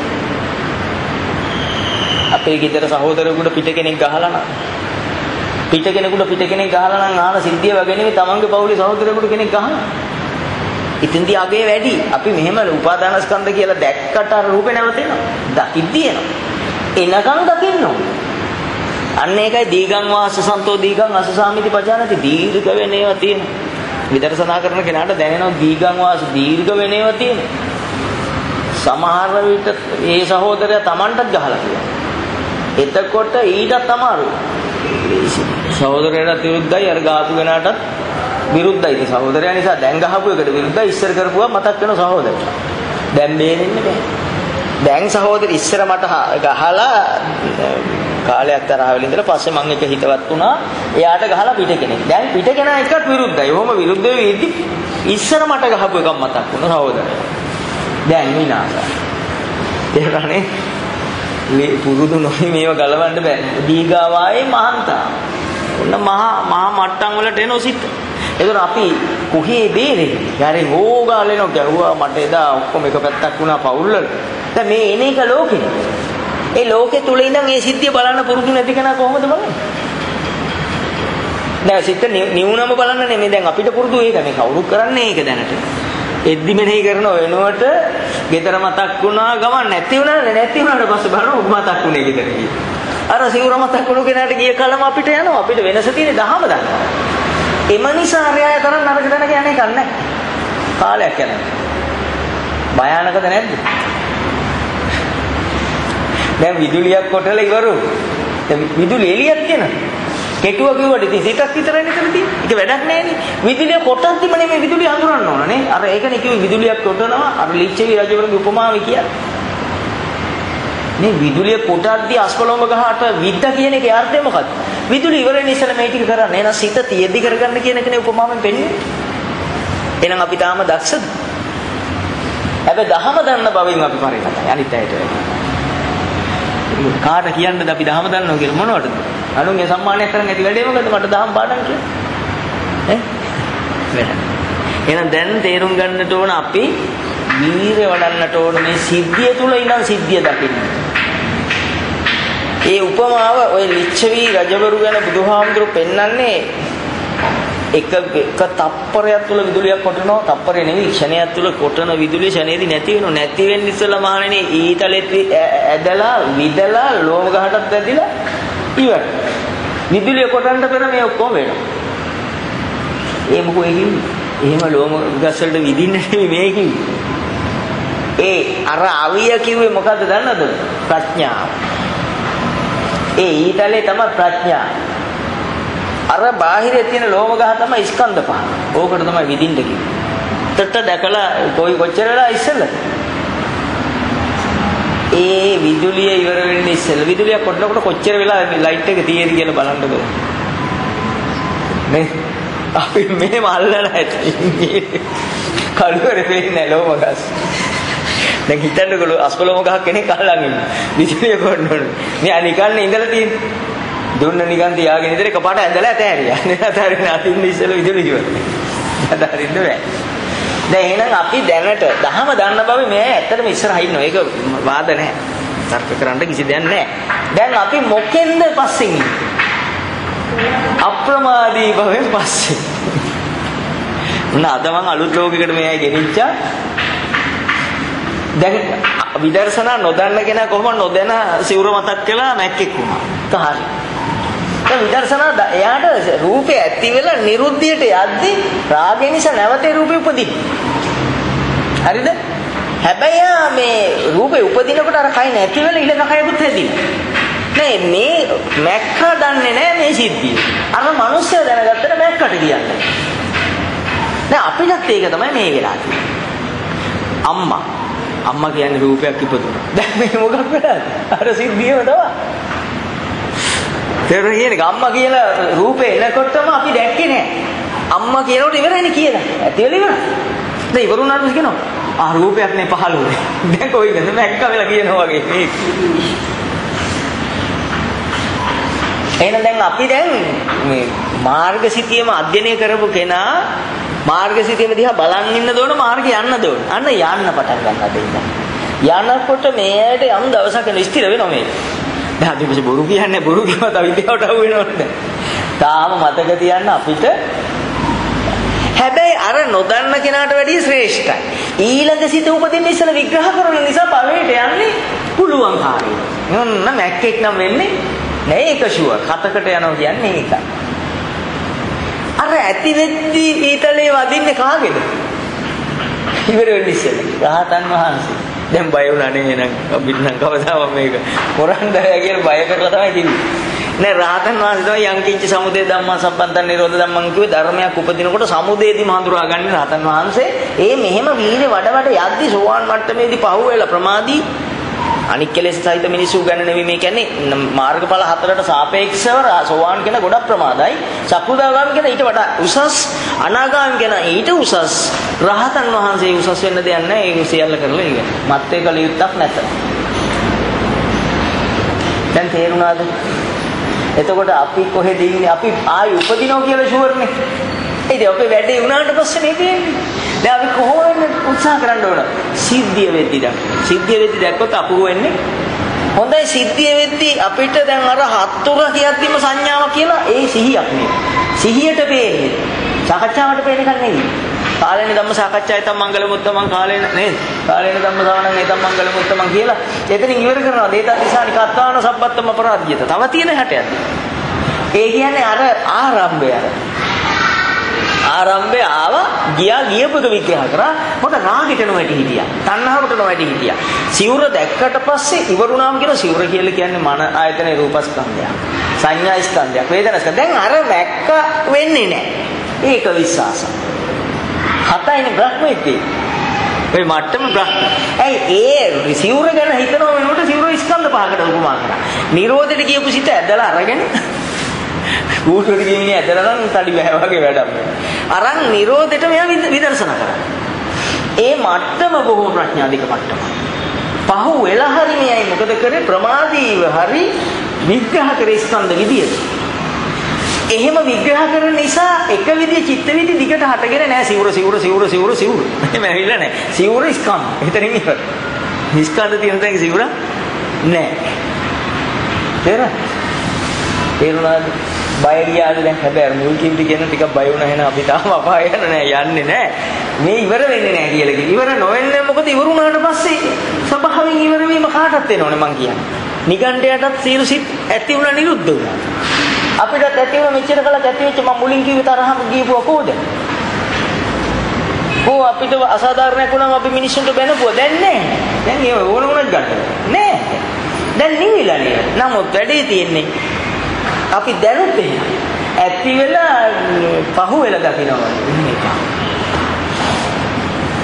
අපේ ගෙදර සහෝදරයෙකුට පිට කෙනෙක් ගහලා නම් පිට කෙනෙක් ගහලා නම් ආන සිද්ධිය වගේ නෙවෙයි තමන්ගේ පවුලේ සහෝදරයෙකුට කෙනෙක් ගහනවා. ඉතින්දී අගය වැඩි. අපි මෙහෙම උපාදානස්කන්ධ කියලා දැක්කට අර රූපේ නැවතෙනවා. දකිද්දී එනවා. එනකන් දකින්න ඕනේ. අන්න ඒකයි දීගං වාස සන්තෝ දීගං අසසාමිති පජානති දීර්ඝ වෙනේවා තියෙනවා. විදර්ශනා කරන කෙනාට දැනෙනවා දීගං වාස දීර්ඝ වෙනේවා තියෙනවා. සමහර විට ඒ සහෝදරයා Tamanටත් ගහලා කියනවා. එතකොට ඊටත් අමාරුයි. සහෝදරයාට විරුද්ධයි අර ගාපු කෙනාටත් විරුද්ධයි. ඒ සහෝදරයා නිසා දැන් ගහපු එකට විරුද්ධයි. ඉස්සර කරපුවා මතක් වෙන සහෝදරයා. දැන් බේරෙන්නේ නැහැ. දැන් සහෝදර ඉස්සර මට ගහලා කාලයක් තරහ වෙලා ඉඳලා පස්සේ මම එක හිතවත් වුණා. එයාට ගහලා පිට කෙනෙක්. දැන් පිට කෙනා එක්කත් විරුද්ධයි. ඔහොම විරුද්ධ වෙද්දි ඉස්සර මට ගහපු එකක් මතක් වුණා සහෝදරයා. දැන් විනාශයි. ඒකනේ පුරුදු නොවි මේව ගලවන්න බෑ. දීගාවායේ මහන්තා. ඔන්න මහා මට්ටම් වලට එන ඔසිත. ඒතර අපි කොහේ බේරෙන්නේ? යාරේ හොගාලෙනෝ ගැහුවා මට එදා ඔක්කොම එක පැත්තක් වුණා පවුල් වල. දැන් මේ එන එක ලෝකෙනේ. ඒ ලෝකෙ තුල ඉඳන් ඒ සිද්ධිය බලන්න පුරුදු නැති කෙනා කොහොමද බලන්නේ? දැන් සිත නිවුනම බලන්න නෙමෙයි දැන් අපිට පුරුදු ඒක මේ කවුරුත් කරන්නේ ඒක දැනට. එද්දි මෙනෙහි කරන වෙනුවට ගෙදර මතක් වුණා ගමන් නැති වුණාට පස්සේ බලනවා මතක් වුණේ ගෙදර කියලා. අර සිවුර මතක් වුණු කෙනාට ගිය කලම අපිට යනවා. අපිට වෙනස තියෙන්නේ දහම දන්නවා. එම නිසා රැය තරම් නරක දැනක යන්නේ නැහැ. කාලයක් යනවා. භයානකද නැද්ද? දැන් විදුලියක් කොටලා ඉවරු. දැන් විදුලි එළියක් තියෙනවා. කෙටුව කිව්වට ඉතින් සිතක් විතරයි නේද තියෙන්නේ. ඒක වැඩක් නෑනේ. විදුලිය කොටද්දිම නෙමෙයි විදුලිය හඳුනන්න ඕන නේ. අර ඒකනේ කිව්වේ විදුලියක් කොටනවා අර ලිච්ඡවි රජවරුන්ගේ උපමාව කියන්නේ. මේ විදුලිය කොටද්දි අස්කොළඹ ගහට විද්ද කියන එකේ අර්ථය මොකක්ද? විදුලිය ඉවරෙන් ඉස්සෙල්ලා මේ ටික කරන්නේ. එහෙනම් සිත තියෙද්දි කරගන්න කියන එකනේ උපමාවෙන් පෙන්නේ. එහෙනම් අපි තාම දක්ෂද? හැබැයි දහම දන්න බවින් අපි පරිණතයි. අනිත් අයට කාට කියන්නද අපි දහම දන්නවා කියලා මොනවටද? අනුන්ගේ සම්මානයක් කරන් ඇති වැඩේ මොකද? මට දහම් පාඩම් කියලා. එහෙනම් දැන් තේරුම් ගන්නට ඕන අපි වීරය වඩන්නට ඕන මේ සිද්ධිය තුල ඉඳන් සිද්ධිය දකින්න. ඒ උපමාව ඔය ලිච්ඡවි රජවරු ගැන බුදුහාමුදුරු පෙන්වන්නේ එක තප්පරයක් තුල විදුලියක් කොටනවා. තප්පරේ නෙවෙයි ක්ෂණයක් තුල කොටන විදුලිය ක්ෂණේදී නැති වෙනවා. නැති වෙන්න ඉස්සෙල්ලා මහණෙනි ඊතලෙත් ඇදලා විදලා ලෝම ගහටත් ඇදිලා ඉවරයි. විදුලිය කොටන්න පෙර මේ ඔක්කොම වෙනවා. ඒ මොකෝ ඒ කිව්වේ? එහෙම ලෝම ගස් වලට විදින්න නෙවෙයි මේ කිව්වේ. ඒ අර අවිය කිව්වේ මොකද්ද දන්නවද? ප්‍රඥාව. ඒ ඊතලේ තමයි ප්‍රඥාව. අර බාහිරේ තියෙන ලෝම ගහ තමයි ස්කන්ධ පහ. ඕකට තමයි විදින්න කිව්වේ. තට දැකලා කොච්චර වෙලා ඉස්සෙල්ලා ඒ විදුලිය ඉවර වෙන්න ඉස්සෙල්ලා විදුලිය කොටනකොට කොච්චර වෙලා ලයිට් එක තියෙද කියලා බලන්නකෝ. මේ අපි මෙහෙම අල්ලලා ඇති. කළුවරේ වෙන්නේ ලෝම ගස්. දැන් හිතන්නකෝ අස්කොළොම ගහක් කෙනෙක් අල්ලන් ඉන්නේ. විදුලිය කොටනකොට. මෙයා නිකන් ඉඳලා තියෙන්නේ. දුන්න නිකන් තියාගෙන ඉඳලා එකපාරට ඇඳලා ඇතෑරියා. නැතරින් අතින් ඉස්සෙල්ලා විදුලිය ඉවරයි. අතරින්ද බෑ. දැන් එහෙනම් අපි දැනට දහම දන්න බව මේ ඇත්තටම ඉස්සරහ ඉන්නවා. ඒක වාද නැහැ. තර්ක කරන්න කිසි දෙයක් නැහැ. දැන් අපි මොකෙන්ද පස්සෙන් ඉන්නේ? අප්‍රමාදී භවෙන් පස්සේ. අද මම අලුත් ලෝකයකට මෙයයි ගෙනිච්චා. දැන් විදර්ශනා නොදන්න කෙනා කොහොම නොදැන සිවුර මතක් කළා මැක්කෙක් වුණා. හරි. දැන් විදර්ශනා එයාට රූපේ ඇති වෙලා නිරුද්ධියට යද්දි රාගය නිසා නැවතේ රූපේ උපදින. හරිද? හැබැයි මේ රූපේ උපදිනකොට අර කයි නැති වෙලා ඊළඟ කයකුත් හැදිනවා. නේ මේ මැක්කා දන්නේ නැහැ මේ සිද්ධිය. අර මිනිස්සු දැනගත්තට මැක්කට කියන්නේ. දැන් අපිටත් ඒක තමයි මේ වෙලා තියෙන්නේ. අම්මා කියන්නේ රූපයක් ඉපදුණා. දැන් මේ මොකක් වෙලාද? අර සිද්ධියම තමයි. තේරෙන්නේ අම්මා කියලා රූපේ එනකොටම අපි දැක්කේ නෑ. අම්මා කියනකොට ඉවරයිනේ කියලා. ඇති වෙලා ඉවරයි. දැන් ඉවරුණාට පස්සේ කියනවා ආ රූපයක් නේ පහළ වුණේ. දැන් කොයිද මැක්ක වෙලා කියනවා වගේ මේ. එහෙනම් දැන් අපි දැන් මේ මාර්ගසිතියම අධ්‍යයනය කරපු කෙනා මාර්ගසිතියම දිහා බලන් ඉන්න දෝන මාර්ගය යන්න දෝන. අන්න යන්න පටන් ගන්නවා දෙන්න. යනකොට මේයට යම් දවසක ස්ථිර වෙනවා මේ. දැන් අපි කිසි බොරු කියන්නේ බොරු කියවත විද්‍යාවට අහු වෙනවද? තාම මතක තියන්න අපිට. හැබැයි අර නොදන්න කෙනාට වැඩිය ශ්‍රේෂ්ඨයි. ඊළඟ සිත උපදින්න ඉස්සෙල්ලා විග්‍රහ කරන නිසා ඵලයට යන්නේ පුළුවන් කාර්යය. මොන්න මැක්කෙක් නම් වෙන්නේ නෑ ඒක ෂුවර්. කතකට යනවා කියන්නේ ඒකයි. අර ඇති වෙද්දි ඊතලේ වදින්නේ කාගේද? ඉවර වෙන්න ඉස්සෙල්ලා. රහතන් වහන්සේ. දැන් බය වුණා නේ නං අපිට නම් කවදාවත් මේක මොරන්දරය කියලා බය කරලා තමයි තින්නේ. නෑ රහතන් වහන්සේ තමයි යංකින්ච සමුදය ධම්මා සම්බන්තන් නිරෝධ ධම්මං කිව්වේ ධර්මයක් උපදිනකොට සමුදයේදීම හඳුනාගන්නේ රහතන් වහන්සේ. ඒ මෙහෙම වීර්ය වඩ යද්දි සෝවාන් මට්ටමේදී පහුවෙලා ප්‍රමාදී අනික් කෙලෙස් සහිත මිනිස්සු ගැන නෙවෙයි මේ කියන්නේ මාර්ගඵල හතරට සාපේක්ෂව සෝවාන් කෙනා ගොඩක් ප්‍රමාදයි. සක්‍රුදාගාමී කෙනා ඊට වඩා උසස්, අනාගාමී කෙනා ඊට උසස්, රහතන් වහන්සේ උසස් වෙන්න දෙයක් නැහැ. ඒක සියල්ල කරලා ඉවරයි. මත්තේ කල යුත්තක් නැත. දැන් තේරුණාද? එතකොට අපි කොහෙද ඉන්නේ? අපි ආයි උපදිනවා කියලා ෂුවර්නේ. ඉතින් අපේ වැඩේ වුණාට පස්සේ නේ තියෙන්නේ. දැන් අපි කොහොමද උත්සාහ කරන්න ඕන? සිද්ධිය වෙද්දී දැන්. සිද්ධිය වෙද්දී දැක්කොත් අපුරු වෙන්නේ. හොඳයි සිද්ධිය වෙද්දී අපිට දැන් අර හත්තුක කියද්දිම සංඥාව කියලා ඒ සිහියක් නේ. සිහියට පේන්නේ. සාකච්ඡාවට පේන එකක් නෙවෙයි. කාලේන ධම්ම සාකච්ඡාය තම මංගල මුත්තමන් කාලේන නේද? කාලේන ධම්ම සාවණං ඒ තම මංගල මුත්තමන් කියලා එතනින් ඉවර කරනවා. දේතා දිසානි කත්තාන සබ්බත්තම අපරාධියත. තව තියෙන හැටයක්. ඒ කියන්නේ අර ආරම්භය ආරම්භය ආවා ගියපක විග්‍රහ කරා. මොකද රාගෙට නොවැටි හිටියා. තණ්හාවට නොවැටි හිටියා. සිවුර දැක්කට පස්සේ ඉවරුණාම කියන සිවුර කියලා කියන්නේ මන ආයතනේ රූපස්කන්ධය. සංඥා ස්කන්ධයක්. වේදනා ස්කන්ධය. දැන් අර වැක්ක වෙන්නේ නැහැ. ඒක විශ්වාසය. හතයිනේ බ්‍රහ්මෙත්තේ. ඒ මට්ටම බ්‍රහ්ම. ඒ සිවුර ගැන හිතනවා වෙනකොට සිවුර ස්කන්ධ පහකට උපමා කරා. නිරෝධයට කියපු සිත ඇදලා අරගෙන ඌටට කියන්නේ ඇදලා නම් තඩි බෑ වගේ වැඩක්. අරන් නිරෝධයට මෙයා විදර්ශනා කරා. ඒ මට්ටම බොහෝ ප්‍රඥාධික මට්ටම. පහු වෙලා හරි මෙයයි මොකද කරේ ප්‍රමාදීව හරි විග්‍රහ කරේ ස්කන්ධ විදියට. එහෙම විග්‍රහ කරන නිසා එක විදිය චිත්ත විදි දිගට හටගෙන නෑ සිවුර. එහෙම ඇවිල්ලා නෑ. සිවුර ස්කන්ධ. එතනින් ඉවර. ස්කන්ධ තියෙන තැනක සිවුර නෑ. තේරුණාද? බය ගියාද දැන්? හැබැයි මුල් කිව්ටි කියන ටිකක් බය වුණා. එහෙනම් අපි තාම අපාය යන්න නෑ, යන්නේ නෑ. මේ ඉවර වෙන්නේ නෑ කියලා කිව්වා. ඉවර නොවෙන්නේ මොකද? ඉවර වුණාට පස්සේ ස්වභාවයෙන් ඉවර වීම කාටත් වෙනවනේ මං කියන්නේ. නිගණ්ඨයටත් සියලු සිත් ඇති වුණා නිරුද්ධ වුණා. අපිටත් ඇති වුණ මෙච්චර කලක් ඇති වෙච්ච මම මුලින් කිව්ව තරහම ගියපුවා කොහොද? අපිට අසාධාරණයක් වුණාම අපි මිනිස්සුන්ට බැනපුවා. දැන් නෑ. දැන් ඒ ඕන වුණත් ගන්න නෑ. දැන් නිවිලා නේද? නමුත් වැඩේ තියෙන්නේ අපි දැනුත් එහෙම ඇති වෙලා පහු වෙලා දකින්නවා මේක.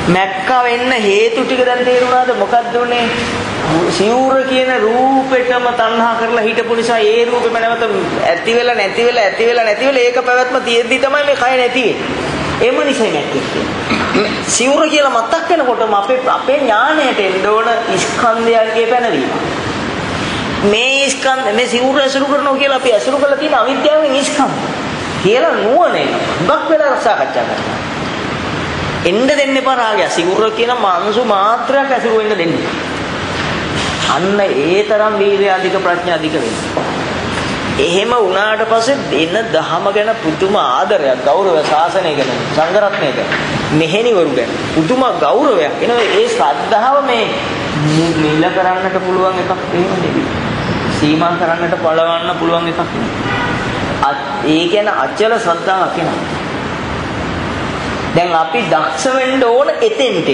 මැක්කා වෙන්න හේතු ටික දැන් තේරුණාද? මොකද්ද උනේ? සිවුර කියන රූපෙටම තණ්හා කරලා හිටපු නිසා ඒ රූපෙම නැවත ඇති වෙලා නැති වෙලා ඒක පැවැත්ම තියෙද්දි තමයි මේ කය නැති වෙන්නේ. එම නිසයි නැති සිවුර කියලා මතක් වෙනකොටම අපේ ඥාණයට එන්න ඕන ස්කන්ධයන්ගේ පැනවීම. මේ ස්කන්ධ මේ සිවුර ඇසුරු කරනවා කියලා අපි ඇසුරු කරලා තියෙන අවිද්‍යාවෙන් ස්කන්ධ කියලා නුවණ හුඟක් වෙලා සාකච්ඡා කරනවා. එන්න දෙන්න එපා රාගය. සිවුර කියන මාංශු මාත්‍රයක් ඇසුරු වෙන්න දෙන්න. අන්න ඒ තරම් වීර්ය අධික ප්‍රඥා අධික වෙනවා. එහෙම වුණාට පස්සේ දෙන දහම ගැන පුදුම ආදරයක්, ගෞරවයක්, ශාසනය ගැන, සංඝරත්නය ගැන, මෙහෙණිවරු ගැන පුදුම ගෞරවයක්. එනවා ඒ ශ්‍රද්ධාව මේ නිල කරන්නට පුළුවන් එකක් එහෙම නෙවෙයි. සීමා කරන්නට පළවන්න පුළුවන් එකක් නෙවෙයි. ඒ කියන්නේ අචල ශ්‍රද්ධාවක් වෙනවා. දැන් අපි දක්ෂ වෙන්න ඕන එතෙන්ට.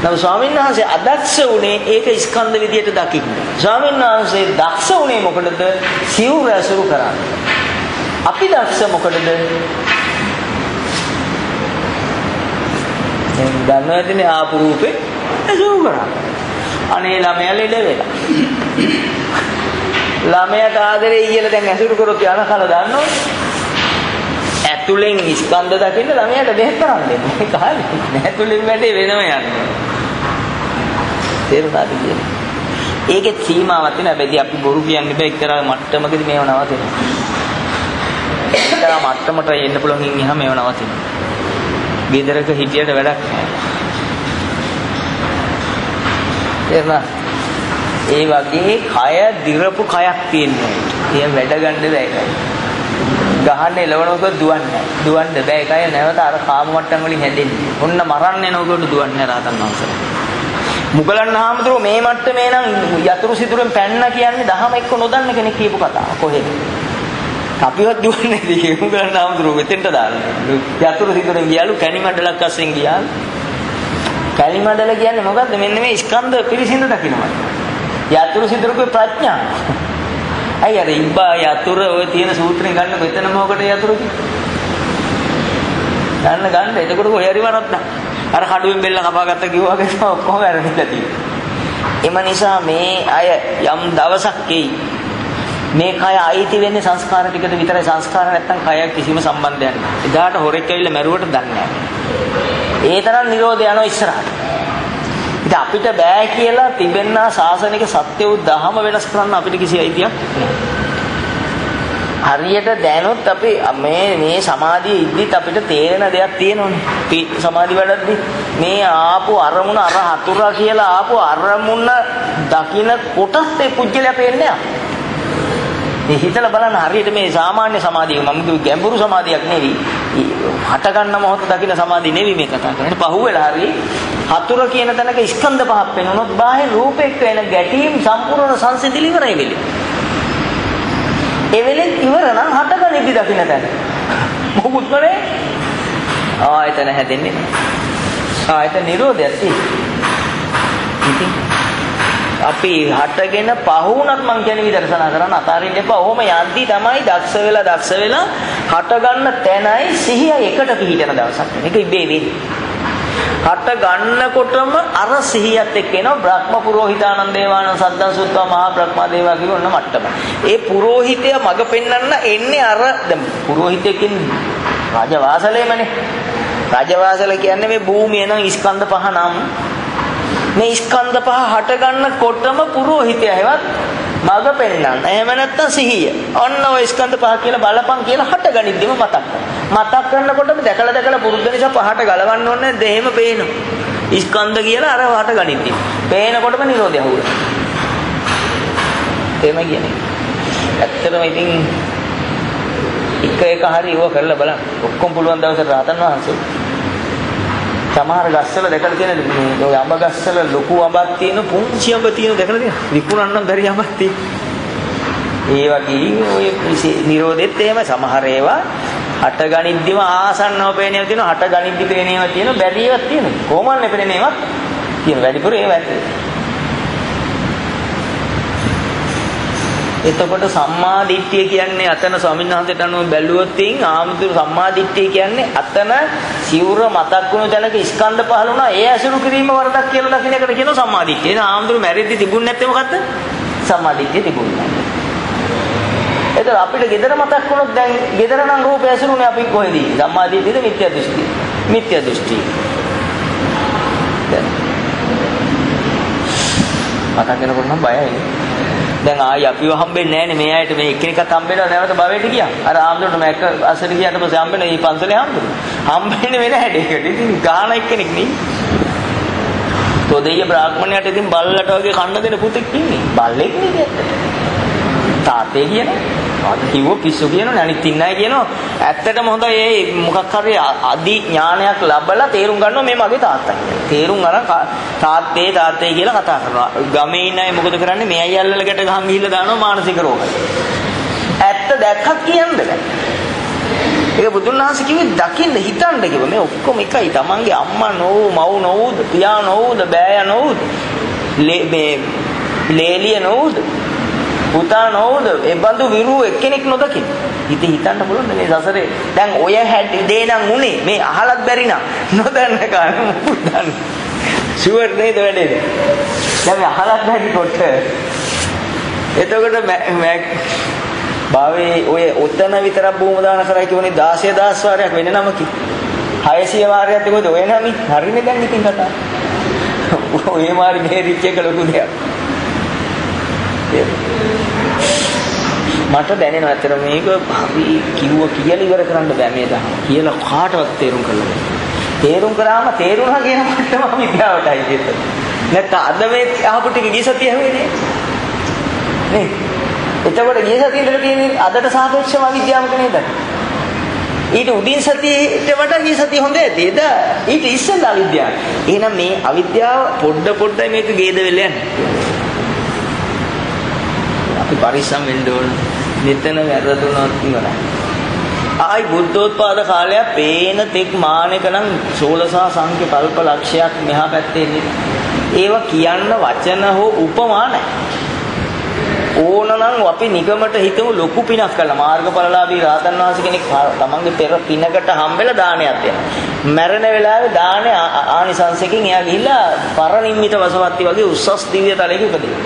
නමුත් ස්වාමීන් වහන්සේ අදක්ෂ උනේ ඒක ස්කන්ධ විදියට දකින්න. ස්වාමීන් වහන්සේ දක්ෂ උනේ මොකටද? සිවුර ඇසුරු කරන්න. අපි දක්ෂ මොකටද? දැන් දන්නවදනේ ආපු රූපේ ඇසුරු කරන්න. අනේ ළමයා ලෙඩ වෙලා. ළමයාට ආදරේ ඊයලා දැන් ඇසුරු කරොත් යන කල දන්නවද? ඇතුලෙන් ස්කන්ධ දකින්න ළමයාට බෙහෙත් කරන්න දෙන්න. ඒක හරි. ඇතුලෙන් වැඩේ වෙනම යන්නේ. තේරුණාද කියන්නේ? ඒකේ සීමාවක් තියෙනවා. හැබැයි අපි බොරු කියන්නේ බෑ. එක්තරා මට්ටමකදී මේව නවතිනවා. එක්තරා මට්ටමට එන්න පුළුවන් ඉන්නවා මේව නවතිනවා. බෙදරක හිටියට වැඩක් නැහැ. තේරුණා? ඒ වගේ කය දිරපු කයක් තියෙනවා. ඒ වැඩ ගන්න බෑ ඒකයි. ගහන්න එලවනකොට දුවන්නේ නැහැ. දුවන්න බෑ ඒකයි නැවත අර කාම මට්ටම් වලින් හැදෙන්නේ. ඔන්න මරන්න එනකොට දුවන්නේ රාතන් වහන්සේ. මුගලන් හාමුදුරුවෝ මේ මට්ටමේ නම් යතුරු සිදුරෙන් පැන්න කියන්නේ දහම එක්ක නොදන්න කෙනෙක් කියපු කතාව. කොහෙද? අපිවත් දුවන්නේ නැති මුගලන් හාමුදුරුවෝ මෙතෙන්ට දාලා. යතුරු සිදුරෙන් ගියාලු කැණිමඩලක් අස්සෙන් ගියාලු. කැණිමඩල කියන්නේ මොකද්ද? මෙන්න මේ ස්කන්ධ පිරිසිඳ දකින්නවා. යතුරු සිදුරුගේ ප්‍රඥා. අය අර ඉබ්බා යතුරු ඔය තියෙන සූත්‍රෙන් ගන්න මෙතන මොකටද යතුරු කියන්නේ? ගන්න. එතකොට කොහේ හරි වරක් නැහැ. අර කඩුවෙන් බෙල්ල කපාගත්ත කිව්වා වගේ ඔක්කොම වැරදිලා තියෙනවා. එම නිසා මේ අය යම් දවසක් එයි මේ කය අයිති වෙන්නේ සංස්කාර ටිකට විතරයි. සංස්කාර නැත්තම් කය කිසිම සම්බන්ධයක් නැහැ. එදාට හොරෙක් ඇවිල්ලා මැරුවට දන්නේ නැහැ. ඒ තරම් නිරෝධය යනවා ඉස්සරහට. ඉතින් අපිට බෑ කියලා තිබෙනා ශාසනික සත්‍ය වූ ධහම වෙනස් කරන්න අපිට කිසි අයිතියක් නැහැ. හරියට දැනොත් අපි මේ සමාධිය ඉද්දිත් අපිට තේරෙන දෙයක් තියෙනවනේ. සමාධි වැඩද්දි මේ ආපු අරමුණ අර හතුරා කියලා ආපු අරමුණ දකින්න කොටස් ඒ පුජ්‍යලයා පේන්නේ නැහැ. මේ හිතලා බලන්න හරියට මේ සාමාන්‍ය සමාධිය මම කිව්ව ගැඹුරු සමාධියක් නෙවෙයි. හට ගන්න මොහොත දකින්න සමාධිය නෙවෙයි මේ කතා කරන්නේ. පහුවෙලා හරි හතුර කියන තැනක ස්කන්ධ පහක් වෙනොත් බාහිර රූපෙක් වෙන ගැටීම් සම්පූර්ණ සංසිඳිලි ඉවරයි වෙලෙ. ඒ වෙලෙත් ඉවර නම් හටගනිද්දි දකින්න තැන. මොකුත් නෑ. ආයතන හැදෙන්නේ නැහැ. ආයතන නිරෝධයක් තියෙන්නේ. අපි හටගෙන පහුණත් මං කියන්නේ විදර්ශනා කරන්න අතාරින්න එපා. ඔහොම යද්දි තමයි දක්ෂ වෙලා හට ගන්න තැනයි සිහිය එකට පිහිටන දවසක්. මේක ඉබේ වෙන්නේ. හට ගන්නකොටම අර සිහියත් එක්ක එනවා බ්‍රහ්ම පුරෝහිතානන්ද දේවානන්ද සද්දා සුත්තා මහා බ්‍රහ්මා දේවා කියන ඔන්න මට්ටම. ඒ පුරෝහිතය මග පෙන්වන්න එන්නේ අර දැන් පුරෝහිතයකින් රාජවාසලේමනේ. රාජවාසල කියන්නේ මේ භූමිය නම් ස්කන්ධ පහ නම් මේ ස්කන්ධ පහ හට ගන්නකොටම පුරෝහිතය හැවත් මග පෙන්වන්න. එහෙම නැත්නම් සිහිය. ඔන්න ඔය ස්කන්ධ පහ කියලා බලපං කියලා හට ගනිද්දිම මතක් කරනවා. මතක් කරනකොටම දැකලා පුරුද්ද නිසා පහට ගලවන්න ඕනේ නැද්ද? එහෙම පේනවා. ස්කන්ධ කියලා අර හට ගනිද්දි. පේනකොටම නිරෝධය හුරුයි. එහෙම කියන්නේ. ඇත්තටම ඉතින් එක හරි ඒව කරලා බලන්න. ඔක්කොම පුළුවන් දවසට රහතන් වහන්සේ සමහර ගස්වල දැකලා තියෙනද මේ ඔය අඹ ගස්වල ලොකු අඹක් තියෙන පුංචි අඹ තියෙන දැකලා තියෙනවද? විකුණන්න බැරි අඹක් තියෙන. ඒ වගේ ඔය නිරෝධෙත් එහෙම සමහර ඒවා හට ගනිද්දිම ආසන්නව පේන ඒවා තියෙනවා. හට ගනිද්දි පේන ඒවා තියෙනවා. බැරි ඒවා තියෙනවා. කොහොමද පේන ඒවා තියෙන වැඩිපුර ඒවා ඇත්තේ. එතකොට සම්මා දිට්ඨිය කියන්නේ අතන ස්වාමීන් වහන්සේට අනුව බැලුවොත් ආමුදුරු සම්මා දිට්ඨිය කියන්නේ අතන සිවුර මතක් වුණු තැනක ස්කන්ධ පහළ වුණා ඒ ඇසුරු කිරීම වරදක් කියලා දකින්න එකට කියනවා සම්මා දිට්ඨිය. එහෙනම් ආමුදුරු මැරෙද්දි තිබුණ නැත්තේ මොකද්ද? සම්මා දිට්ඨිය තිබුණා. එතකොට අපිට gedara මතක් වුණොත් දැන් gedara නම් රූපය ඇසුරුනේ අපි කොහෙද? සම්මා දිට්ඨියද මිත්‍යා දෘෂ්ටිය? මිත්‍යා දෘෂ්ටිය. මතක් වෙනකොට නම් බයයි. දැන් ආයි අපිව හම්බෙන්නේ නැහනේ මේ අයට මේ එක්කෙනෙක්වත් හම්බෙන්නව නැවත භවයට ගියා. අර ආම්දුරට මම එක අසරි ගියාට පස්සේ හම්බෙන්නේ මේ පන්සලේ හම්බෙන්නේ වෙන හැඩයකට. ඉතින් ගාන එක්කෙනෙක් නේ. තොදෙය බ්‍රාහ්මණයට ඉතින් බල්ලට වගේ කන්න දෙන පුතෙක් ඉන්නේ. බල්ලෙක් නේ ඇත්තට. තාත්තේ කියනවා. අද කිව්ව පිස්සු කියනෝනේ අනිත් ඉන්නයි කියනවා. ඇත්තටම හොඳයි ඒ මොකක් හරි අදි ඥානයක් ලැබලා තේරුම් ගන්නවා මේ මගේ තාත්තා කියලා. තේරුම් අරන් තාත්තේ කියලා කතා කරනවා. ගමේ ඉන්න අය මොකද කරන්නේ? මේ අය අල්ලලා ගැට ගහන් ගිහිල්ලා දානවා මානසික රෝග. ඇත්ත දැක්කත් කියන්න බෑ. ඒක බුදුන් වහන්සේ කිව්වේ දකින්න හිතන්න කිව්වා. මේ ඔක්කොම එකයි. තමන්ගේ අම්මා නොවු, මව් නොවුද, පියා නොවුද, බෑයා නොවුද, මේ ලේලිය නොවුද, පුතා නොවුද, ඒ බඳු විරු එක්කෙනෙක් නොදකින්. ඉතින් හිතන්න පුළුවන් මේ සසරේ දැන් ඔය හැටි දේ නම් උනේ මේ අහලත් බැරි නම් නොදන්න කාරණා මොකද දන්නේ. ෂුවර් නේද වැඩේ. දැන් මේ අහලත් බැරි කොට එතකොට භාවේ ඔය ඔතන විතරක් භූම දාන කරයි කියවනේ 16000 වාරයක් වෙන නමකි 600 වාරයක් තිබුණද ඔය නමි හරිනේ දැන් ඉතින් කතා ඔය මාරි මේ රිච් එක ලොකු දෙයක් මට දැනෙනවා ඇත්තට මේක අපි කිව්ව කියලා ඉවර කරන්න බෑ මේ දහම කියලා කාටවත් තේරුම් කරන්න තේරුම් කරාම තේරුණා කියන මට්ටම විද්‍යාවටයි කියන්නේ නැත්නම් අද මේ අහපු ටික ගිය සතිය හැවෙන්නේ නේ එතකොට ගිය සතියේ ඉඳලා තියෙන්නේ අදට සාපේක්ෂව අවිද්‍යාවක නේද? ඊට උඩින් සතියට වඩා ගිය සතිය හොඳ ඇතිද? ඊට ඉස්සෙල්ලා අවිද්‍යාව. එහෙනම් මේ අවිද්‍යාව පොඩ මේක ගේද වෙලා යන්නේ. අපි පරිස්සම් වෙන්න ඕන. මෙතන වැරදුනොත් ඉවරයි. ආයි බුද්ධෝත්පාද කාලය පේන තෙක් මානෙක නම් 16 සංඛ්‍ය කල්ප ලක්ෂයක් මෙහා පැත්තේ ඉන්නේ. ඒව කියන්න වචන හෝ උපමා නැහැ. ඕනනම් අපි නිගමට හිතමු ලොකු පිනක් කළා මාර්ගඵලලාභී රහතන් වහන්සේ කෙනෙක් තමන්ගේ පෙර පිනකට හම්බෙලා දානයක් දෙනවා. මැරෙන වෙලාවේ දානේ ආනිසංසයෙන් එයා ගිහිල්ලා පරනිම්මිත වසවත්ති වගේ උස්සස් දිව්‍ය තලයක උපදිනවා.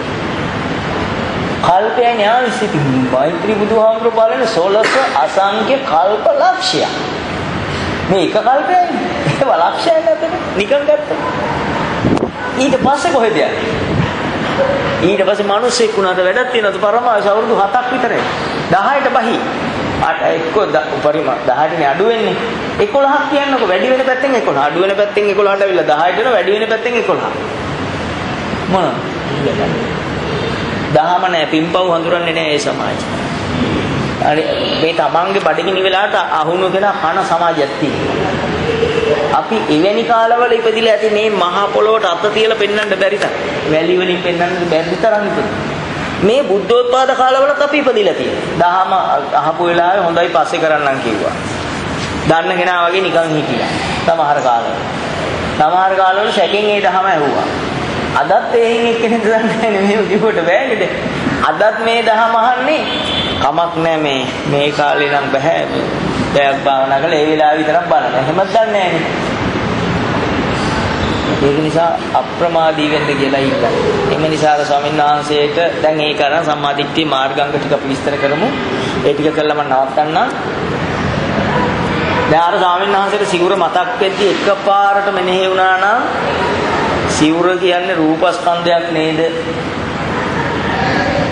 කල්පයන් යාවිසිති මෛත්‍රී බුදුහාමුදුරු බලන 16 අසංඛ්‍ය කල්ප ලක්ෂය. මේ එක කල්පයයි. ඒව ලක්ෂයක් නැතනේ නිකන් ගත්තා. ඊට පස්සේ කොහෙද යන්නේ? ඊට පස්සේ මිනිස්සෙක් වුණාට වැඩක් තියෙනවද පරමාවස අවුරුදු 7ක් විතරයි 10ට බහි අට එක්ක උපරිම 10ට නේ අඩු වෙන්නේ 11ක් කියන්නකො වැඩි වෙන පැත්තෙන් 11 අඩු වෙන පැත්තෙන් 11ට අවිල්ලා 10ට යන වැඩි වෙන පැත්තෙන් 11 මොනවද දහම නෑ පින්පව් හඳුරන්නේ නෑ ඒ සමාජය අර මේ තමන්ගේ බඩගිනි වෙලාවට අහුණු කෙනා කන සමාජයක් තියෙනවා අපි එවැනි කාලවල ඉපදිලා ඇති මේ මහා පොළොවට අත තියලා පෙන්වන්න බැරි තරම් වැලි වලින් පෙන්වන්න බැරි තරම් මේ බුද්ධෝත්පාද කාලවලත් අපි ඉපදිලා තියෙනවා. දහම අහපු වෙලාවේ හොඳයි පස්සේ කරන්නම් කිව්වා. දන්න කෙනා වගේ නිකන් හිටියා. සමහර කාලවල. සමහර කාලවල සැකෙන් ඒ දහම ඇහුවා. අදත් එහෙන් එක්කෙනෙක් දන්නේ නැහැ මේ කිව්වට බෑගද. අදත් මේ දහම අහන්නේ කමක් නැහැ මේ කාලේ නම් බෑ. බෑක් භාවනා කරලා ඒ වෙලාව විතරක් බලන්න. එහෙමත් දන්නේ නැහැ. ඒක නිසා අප්‍රමාදී වෙන්න කියලා ඉන්නවා. එම නිසා ස්වාමීන් වහන්සේට දැන් ඒක අරන් සම්මාදිට්ඨිය මාර්ගාංග ටික අපි විස්තර කරමු. ඒ ටික කළා මම නවත්තන්නම්. දැන් අර ස්වාමීන් වහන්සේට සිවුර මතක් වෙද්දී එකපාරට මෙනෙහි වුණා නම් සිවුර කියන්නේ රූපස්කන්ධයක් නේද?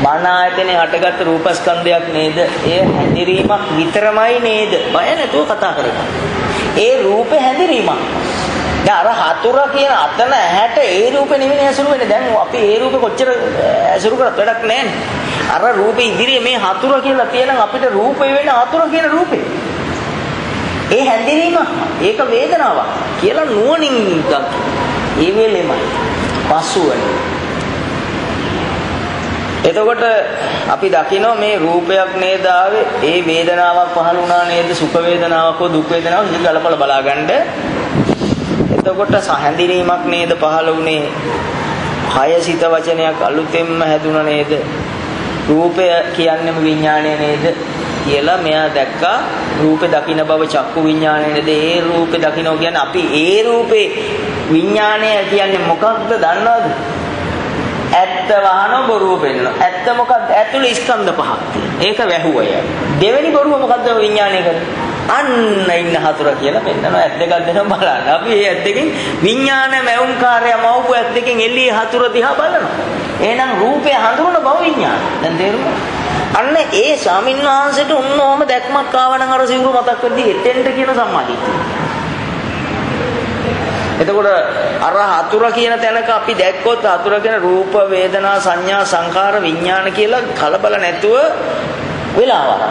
මන ආයතනේ හටගත් රූපස්කන්ධයක් නේද? ඒ හැඳිරීමක් විතරමයි නේද? බය නැතුව කතා කරගන්න. ඒ රූපේ හැඳිරීමක්. දැන් අර හතුර කියන අතන ඇහැට ඒ රූපේ නෙවෙයි ඇසුරු වෙන්නේ. දැන් අපි ඒ රූපේ කොච්චර ඇසුරු කරත් වැඩක් නැහැ. අර රූපේ ඉදිරියේ මේ හතුර කියලා තියෙනම් අපිට රූපේ වෙන හතුර කියන රූපේ. ඒ හැඳිරීම ඒක වේදනාවක් කියලා නුවණින් ගන්න. ඒ වෙලෙමයි පසුවනේ. එතකොට අපි දකිනවා මේ රූපයක් නේද ආවේ ඒ වේදනාවක් පහළ වුණා නේද සුඛ වේදනාවක් හෝ දුක් වේදනාවක් ඉතින් ගලපලා බලාගන්න. එතකොට සැහැඳිරීමක් නේද පහළ වුණේ කය සිත වචනයක් අලුතෙන්ම හැදුණා නේද රූපය කියන්නේම විඥාණය නේද කියලා මෙයා දැක්කා. රූපේ දකින්න බව චක්කු විඥාණය නේද? ඒ රූපේ දකින්න කියන්නේ අපි ඒ රූපේ විඥාණය කියන්නේ මොකක්ද දන්නවද? ඇත්ත වහන බොරුව පෙන්නනවා. ඇත්ත මොකක්ද? ඇතුළේ ස්කන්ධ පහක් තියෙනවා. ඒක වැහුවය. දෙවෙනි බොරුව මොකක්ද විඥාණය කරන්නේ? අන්න ඉන්න හතුර කියලා පෙන්නනවා. ඇත් දෙකක් දෙනවා බලන්න. අපි මේ ඇත් දෙකෙන් විඥාන මෞංකාරය මවපු ඇත් දෙකෙන් එළිය හතුර දිහා බලනවා. එහෙනම් රූපේ හඳුනන බව විඥාන. දැන් තේරුණා? අන්න ඒ ස්වාමීන් වහන්සේට උන්නෝම දැක්මක් ආවනම් අර සිවුරු මතක් වෙද්දී එතෙන්ට කියන සම්මාදිට්ඨිය. එතකොට අර හතුර කියන තැනක අපි දැක්කොත් හතුර කියන රූප වේදනා සංඥා සංකාර විඥාන කියලා කලබල නැතුව වෙලාවක්.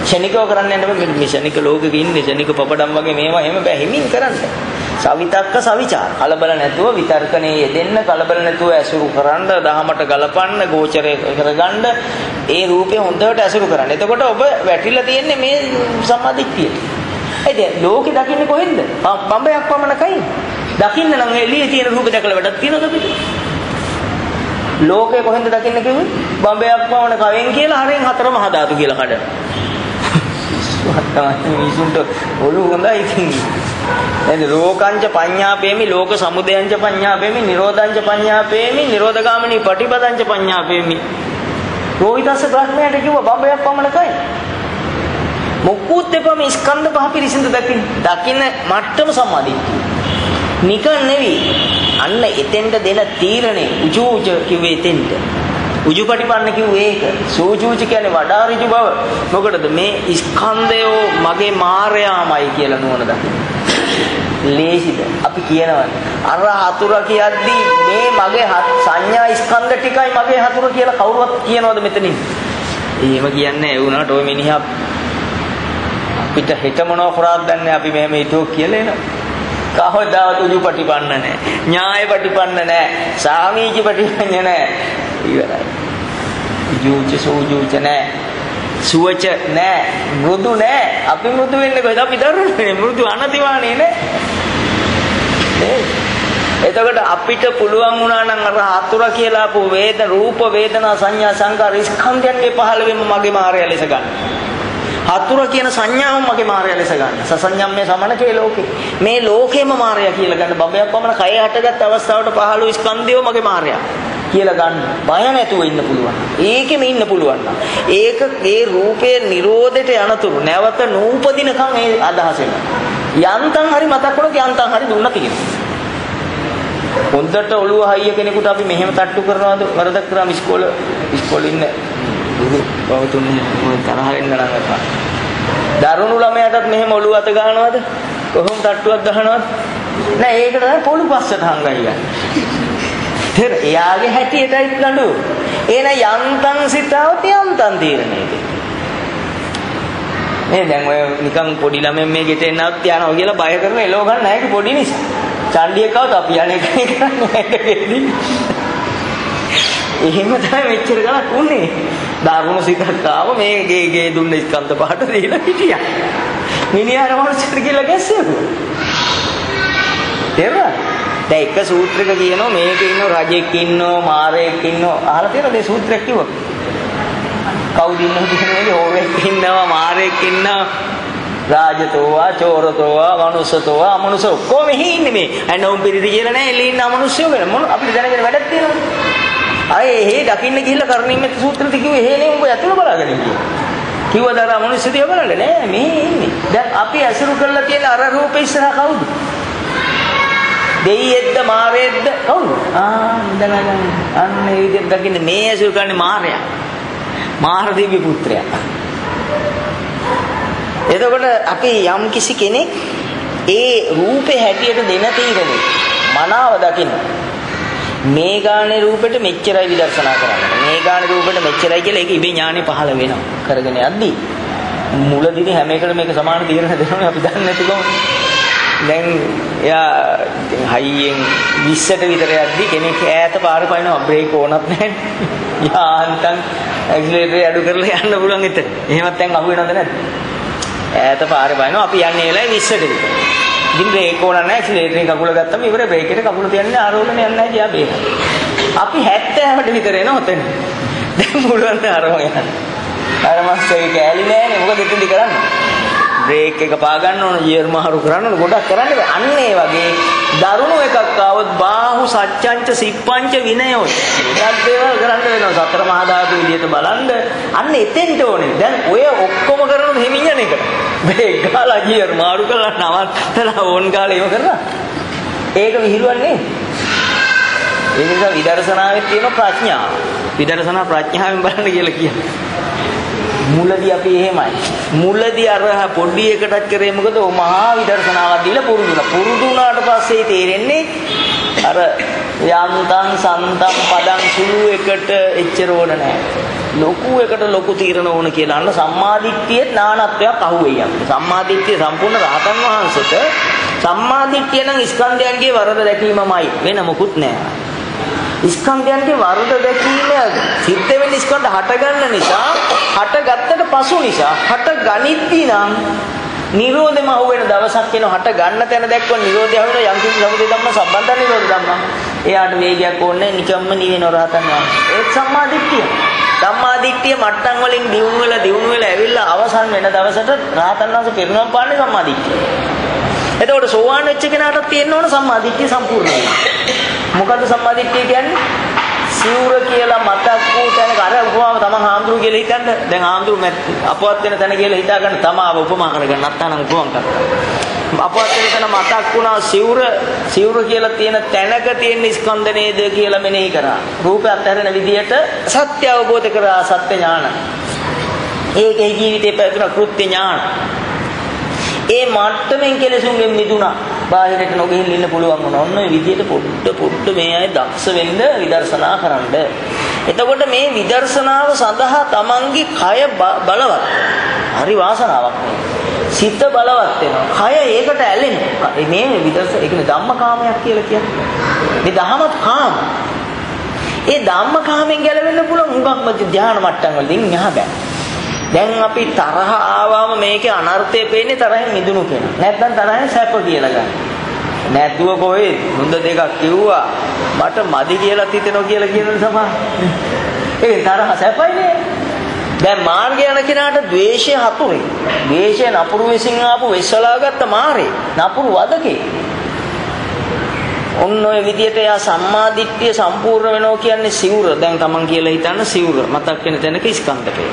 ශනිකව කරන්න යන්න බෑ. මේ ශනික ලෝකෙක ඉන්නේ ශනික පපඩම් වගේ මේවා එහෙම බෑ. හිමින් කරන්න. සවිතක්ක සවිචාර. කලබල නැතුව විතර්කණේ යෙදෙන්න, කලබල නැතුව ඇසුරු කරන්න, දහමට ගලපන්න, ගෝචරය කරගන්න, ඒ රූපේ හොඳට ඇසුරු කරන්න. එතකොට ඔබ වැටිලා තියෙන්නේ මේ සම්මාදිට්ඨියට. ඒ දැන් ලෝකෙ දකින්නේ කොහෙන්ද? බඹයක් පමණකයි. දකින්න නම් එළියේ තියෙන රූපේ දැකලා වැඩක් තියනවද අපිට? ලෝකේ කොහෙන්ද දකින්න කිව්වේ? බඹයක් පමණ කවෙන් කියලා හරෙන් හතර මහා ධාතු කියලා කඩන. මිනිසුන්ට ඔළුව හොඳයි ඉතින්. එද ලෝකංච පඤ්ඤාපේමි ලෝක සමුදයංච පඤ්ඤාපේමි නිරෝධංච පඤ්ඤාපේමි නිරෝධගාමිනී පටිපදංච පඤ්ඤාපේමි. රෝහිතස්ස බ්‍රහ්මයාට කිව්වා බඹයක් පමණකයි. මොකුත් එපම ස්කන්ධ පහ පිරිසිඳ දකින්න මට්ටම සම්මාදිට්ඨිය. නිකන් නෙවි. අන්න එතෙන්ට දෙන තීරණේ උජූච කිව්වේ එතෙන්ට. උජුපටිපන්න කිව්වේ ඒක. සූජූච කියන්නේ වඩා ඍජු බව. මොකටද මේ ස්කන්ධයෝ මගේ මායාමයි කියලා නුවණ දකින්න. ලේසිද? අපි කියනවනේ අර හතුර කියද්දී මේ මගේ සංඥා ස්කන්ධ ටිකයි මගේ හතුර කියලා කවුරුවත් කියනවද මෙතනින්? එහෙම කියන්නේ ඒ වුණාට ඔය මිනිහා අපිට හිත මොනව කරාද දන්නේ අපි මෙහෙම හිතුවක් කියලා එනවා. කවදාවත් උජුපටිපන්න නැහැ. ඥායපටිපන්න නැහැ. සාමීචි පටිපන්න නැහැ. ඉවරයි. උජුච සෝජුච නැහැ. සුවච නැහැ. මෘදු නැහැ. අපි මෘදු වෙන්නේ කොහෙද? අපි දරුවනේ මෘදු අනතිවානේ නේ. එතකොට අපිට පුළුවන් වුණා නම් අර හතුර කියලා අපු වේද රූප වේදනා සංඥා සංකාර ස්කන්ධයන්ගේ පහළ වීම මගේ මායя ලෙස ගන්න. හතුර කියන සංඥාව මගේ මායя ලෙස ගන්න. සසඤ්ඤම්මේ සමනකේ ලෝකේ. මේ ලෝකෙම මායя කියලා ගන්න. බබයක් වමන කය හටගත් අවස්ථාවට පහළ වූ ස්කන්ධයෝ මගේ මායя කියලා ගන්න. බය නැතුව ඉන්න පුළුවන්. ඒකෙම ඉන්න පුළුවන්. ඒක ඒ රූපේ නිරෝධයට යනතුරු නැවත නූපදිනකම් ඒ අදහස එනවා. යන්තම් හරි මතක් වුණොත් යන්තම් හරි දුන්නා තියෙනවා. හොඳට ඔළුව හයිය කෙනෙකුට අපි මෙහෙම තට්ටු කරනවාද වරදක් කරාම ඉස්කෝලේ ඉන්න ගුරු බවතුනේ තරහ වෙන්න නම් අපා. දරුණු ළමයාටත් මෙහෙම ඔළුව අත ගන්නවද? කොහොම තට්ටුවක් ගහනවද? නෑ ඒකට තමයි පොළු පස්සට හංගයි යන්නේ. තේර එයාගේ හැටියටයි නඩු. එන යන්තම් සිතාවත යන්තම් තීරණය මේ දැන් ඔය නිකන් පොඩි ළමෙන් මේ ගෙට එන්නවත් යනවා කියලා බය කරන එලව ගන්න නැහැ පොඩි නිසා. චණ්ඩියකවත් අපි යන්නේ කරන්නේ. එහෙම තමයි මෙච්චර ගලක් උන්නේ. දරුණු සිතක් ආව මේ ගේ දුන්න ස්කන්ධ පහට දීලා හිටියා. මිනිහාර මනුස්සයෙක් කියලා ගැස්සෙව්වා. තේරුණා? දැන් එක සූත්‍රයක කියනවා මේකේ ඉන්න රජෙක් ඉන්නෝ මාරයෙක් ඉන්නෝ අහලා තියෙනවද මේ සූත්‍රයක් කිව්වා? කවුද ඉන්නව කියන්නේ ඕවෙක් ඉන්නවා මාරයෙක් ඉන්නවා රාජතෝවා චෝරතෝවා මනුස්සතෝවා අමනුස්ස ඔක්කොම මෙහි ඉන්නේ මේ. අනෝම් පිරිදි කියලා නෑ එළි ඉන්න අමනුස්සයෝ වෙන මොන අපිට දැනගෙන වැඩක් තියෙනවද? අය එහෙ දකින්න ගිහිල්ලා කර්ණීයමෙත් සූත්‍රෙත් කිව්වේ එහෙනේ උඹ ඇතුළ බලාගෙන ඉන්නේ. කිව්වද අර අමනුස්ස දිහා බලන්න නෑ මෙහි ඉන්නේ. දැන් අපි ඇසුරු කරලා තියෙන අර රූපේ ඉස්සරහා කවුද? දෙයියෙක්ද මාරයෙක්ද කවුද? ඉඳලා අන්න ඒ විදිහට දකින්න මේ ඇසුරු කරන්නේ මාරයා. මාර දිව්‍ය පුත්‍රයා. එතකොට අපි යම් කිසි කෙනෙක් ඒ රූපේ හැටියට දෙන තීරණය මනාව දකින්න. මේ ගානේ රූපෙට මෙච්චරයි විදර්ශනා කරන්න. මේ ගානේ රූපෙට මෙච්චරයි කියලා ඒක ඉබේ ඥානෙ පහළ වෙනවා. කරගෙන යද්දී මුලදීනේ හැම එකටම මේක සමාන තීරණ දෙනවා අපි දන්නේ නැතිකම. දැන් එයා හයියෙන් 20ට විතර යද්දි කෙනෙක් ඈත පාර පයින්නවා බ්‍රේක් ඕනත් නැහැ. යාන්තම් ඇක්සලරේටර් අඩු කරලා යන්න පුළුවන් එතන. එහෙමත් දැන් අහු වෙනවද නැද්ද? ඈත පාර පයින්නවා අපි යන්නේ වෙලාවේ 20ට විතර. ඉතින් බ්‍රේක් ඕන නැහැ ඇක්සලරේටරේ කකුල ගත්තම ඉවරයි බ්‍රේක් එකට කකුල තියන්නේ ආරෝහණය යන්නේ නැහැ කියා බේර. අපි 70ට විතර එනවා ඔතන. දැන් මුලුවන් ආරෝහ යනවා. අර මාස්ටර් කෑලි නෑනේ මොකද එතනදි කරන්නේ? බ්‍රේක් එක පා ගන්න ඕන ගියර් මාරු කරන්න ඕන ගොඩක් කරන්න බෑ. අන්න ඒ වගේ දරුණු එකක් ආවොත් බාහු සච්චංච සිප්පංච විනයෝ. ඒත් දේවල් කරන්න වෙනවා. සතර මහා ධාතු විදියට බලන්න අන්න එතෙන්ට ඕනේ. දැන් ඔය ඔක්කොම කරනොත් හිමින් යන එක. බ්‍රේක් ගාලා ගියර් මාරු කරලා නවත්තලා ඕන් ගාලා ඒව කරලා. ඒක විහිළුවන්නේ. ඒ නිසා විදර්ශනාවේ තියෙන ප්‍රඥාව. විදර්ශනා ප්‍රඥාවෙන් බලන්න කියලා කියන්නේ. මුලදී අපි එහෙමයි. මුලදී අර පොඩි එකටත් කරේ මොකද? ඔය මහා විදර්ශනාවක් දීලා පුරුදුනා. පුරුදුනාට පස්සේ තේරෙන්නේ අර යන්තම් සන්තම් පදම් සුළු එකට එච්චර ඕන නැහැ. ලොකු එකට ලොකු තීරණ ඕන කියලා. අන්න සම්මාදිට්ඨියේ නානත්වයක් අහුවෙයි අපිට. සම්මාදිට්ඨිය සම්පූර්ණ රහතන් වහන්සේට සම්මාදිට්ඨිය නම් ස්කන්ධයන්ගේ වරද දැකීමමයි. වෙන මොකුත් නැහැ. ස්කන්ධයන්ගේ වර්ධ දැකීම සිද්ධ වෙන ස්කන්ධ හට ගන්න නිසා හටගත්තට පසු නිසා හට ගනිද්දී නම් නිරෝධෙම අහුවෙන දවසක් එනවා. හට ගන්න තැන දැක්කොත් නිරෝධය අහුවෙන යම් කිසි සමුදය ධම්ම සම්බන්ධ නිරෝධ ධම්ම. එයාට වේගයක් ඕනේ නිකම්ම නිවෙන රහතන් වහන්සේ. ඒක සම්මාදිට්ඨිය. සම්මාදිට්ඨිය මට්ටම් වලින් දියුණු වෙලා ඇවිල්ලා අවසන් වෙන දවසට රහතන් වහන්සේ පිරිනවම් පාන්නේ සම්මාදිට්ඨිය. එතකොට සෝවාන් වෙච්ච කෙනාට තියෙන්න ඕන සම්මාදිට්ඨිය සම්පූර්ණ වෙනවා. මොකද්ද සම්මාදිට්ඨිය කියන්නේ? සිවුර කියලා මතක් වූ තැනක අර උපමාව තමන් හාමුදුරු කියලා හිතන්න. දැන් හාමුදුරු අපවත් වෙන තැන කියලා හිතා ගන්න තමාව උපමා කරගන්න නැත්නම් උපමා කරගන්න. අපවත් වෙන තැන මතක් වුණා සිවුර කියලා තියෙන තැනක තියෙන ස්කන්ධ නේද කියලා මෙනෙහි කරා. රූපය අත්හැරෙන විදියට සත්‍ය අවබෝධ කරා සත්‍ය ඥාන. ඒකේ ජීවිතේ පැවතුන කෘත්‍ය ඥාන. ඒ මට්ටමින් කෙලෙසුන්ගෙන් මිදුණා. බාහිරට නොගෙහින් ඉන්න පුළුවන් වුණා. ඔන්න ඔය විදියට පොඩ්ඩ මේ අය දක්ෂ වෙන්න විදර්ශනා කරන්න. එතකොට මේ විදර්ශනාව සඳහා තමන්ගේ කය බලවත්. හරි වාසනාවක් නේ. සිත බලවත් වෙනවා. කය ඒකට ඇලෙනවා. මේ විදර්ශන ඒ කියන්නේ ධම්මකාමයක් කියලා කියන්නේ. මේ ධහමත් කාම. ඒ ධම්මකාමෙන් ගැලවෙන්න පුළුවන් හුඟක්ම ධ්‍යාන මට්ටම් වලින් යහ බෑ. දැන් අපි තරහ ආවම මේකේ අනර්ථය පේන්නේ තරහෙන් මිදුණු කෙනා. නැත්නම් තරහෙන් සැප කියලා ගන්න. නැතුව කොහෙද හොඳ දෙකක් කිව්වා මට මදි කියලා හිතෙනවා කියලා කියන සමහර. ඒ තරහ සැපයිනේ. දැන් මාර්ගය යන කෙනාට ද්වේෂය හතුරේ. ද්වේෂය නපුරු විසින් ආපු වෙස්සලාගත්ත මාරේ. නපුරු වදකේ. ඔන්න ඔය විදියට යා සම්මාදිට්ඨිය සම්පූර්ණ වෙනවා කියන්නේ සිවුර. දැන් තමන් කියලා හිතන්න සිවුර මතක් වෙන තැනක ස්කන්ධකේ.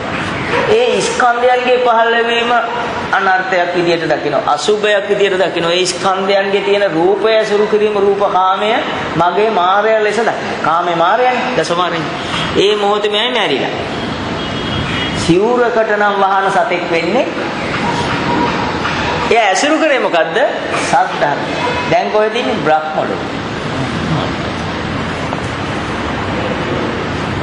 ඒ ස්කන්ධයන්ගේ පහළවීම අනර්ථයක් විදියට දකිනවා. අසුභයක් විදියට දකිනවා. ඒ ස්කන්ධයන්ගේ තියෙන රූපය සුරු කිරීම රූපකාමය මගේ මායය ලෙස දකිනවා. කාමේ මායයනේ දසමාරෙන්. ඒ මොහොතේම මැරිලා. සිවුරකට නම් වහන සතෙක් වෙන්නේ. එයා ඇසුරු කරේ මොකද්ද? සද්ධර්ම. දැන් කොහෙද ඉන්නේ? බ්‍රහ්මලෝක.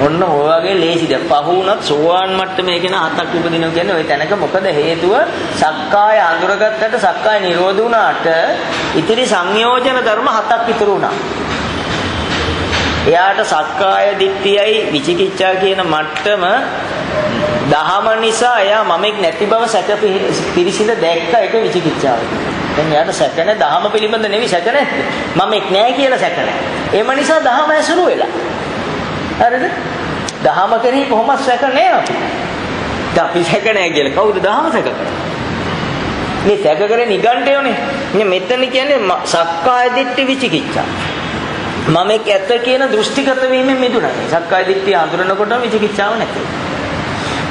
ඔන්න ඔය වගේ ලේසිද පහුණත් සෝවාන් මට්ටමේ කෙනා හතක් උපදිනවා කියන්නේ ওই තැනක මොකද හේතුව? සක්කාය අඳුරගත්තට සක්කාය නිරෝධ වුණාට ඉතිරි සංයෝජන ධර්ම හතක් ඉතුරු වුණා. එයාට සක්කාය දිට්ඨියයි විචිකිච්ඡා කියන මට්ටම දහම නිසා එයා මමෙක් නැති බව සැක පිරිසිඳ දැක්ක එක විචිකිච්ඡාව. දැන් එයාට සැක නැහැ දහම පිළිබඳ නෙවෙයි සැක නැහැ. මමෙක් නැහැ කියලා සැක නැහැ. ඒම නිසා දහම ඇසුරු වෙලා. හරිද? දහම කෙරෙහි කොහොමද සැක නැහැ අපි. දැන් අපි සැක නැහැ කියලා කවුද දහම සැක කරන්නේ? මේ සැක කරේ නිගණ්ඨයෝනේ. මෙතන කියන්නේ සක්කාය දිට්ඨි විචිකිච්ඡා. මමෙක් ඇත්ත කියන දෘෂ්ටිගත වීමෙන් මිදුණා. සක්කාය දිට්ඨිය හඳුනනකොට විචිකිච්ඡාව නැති.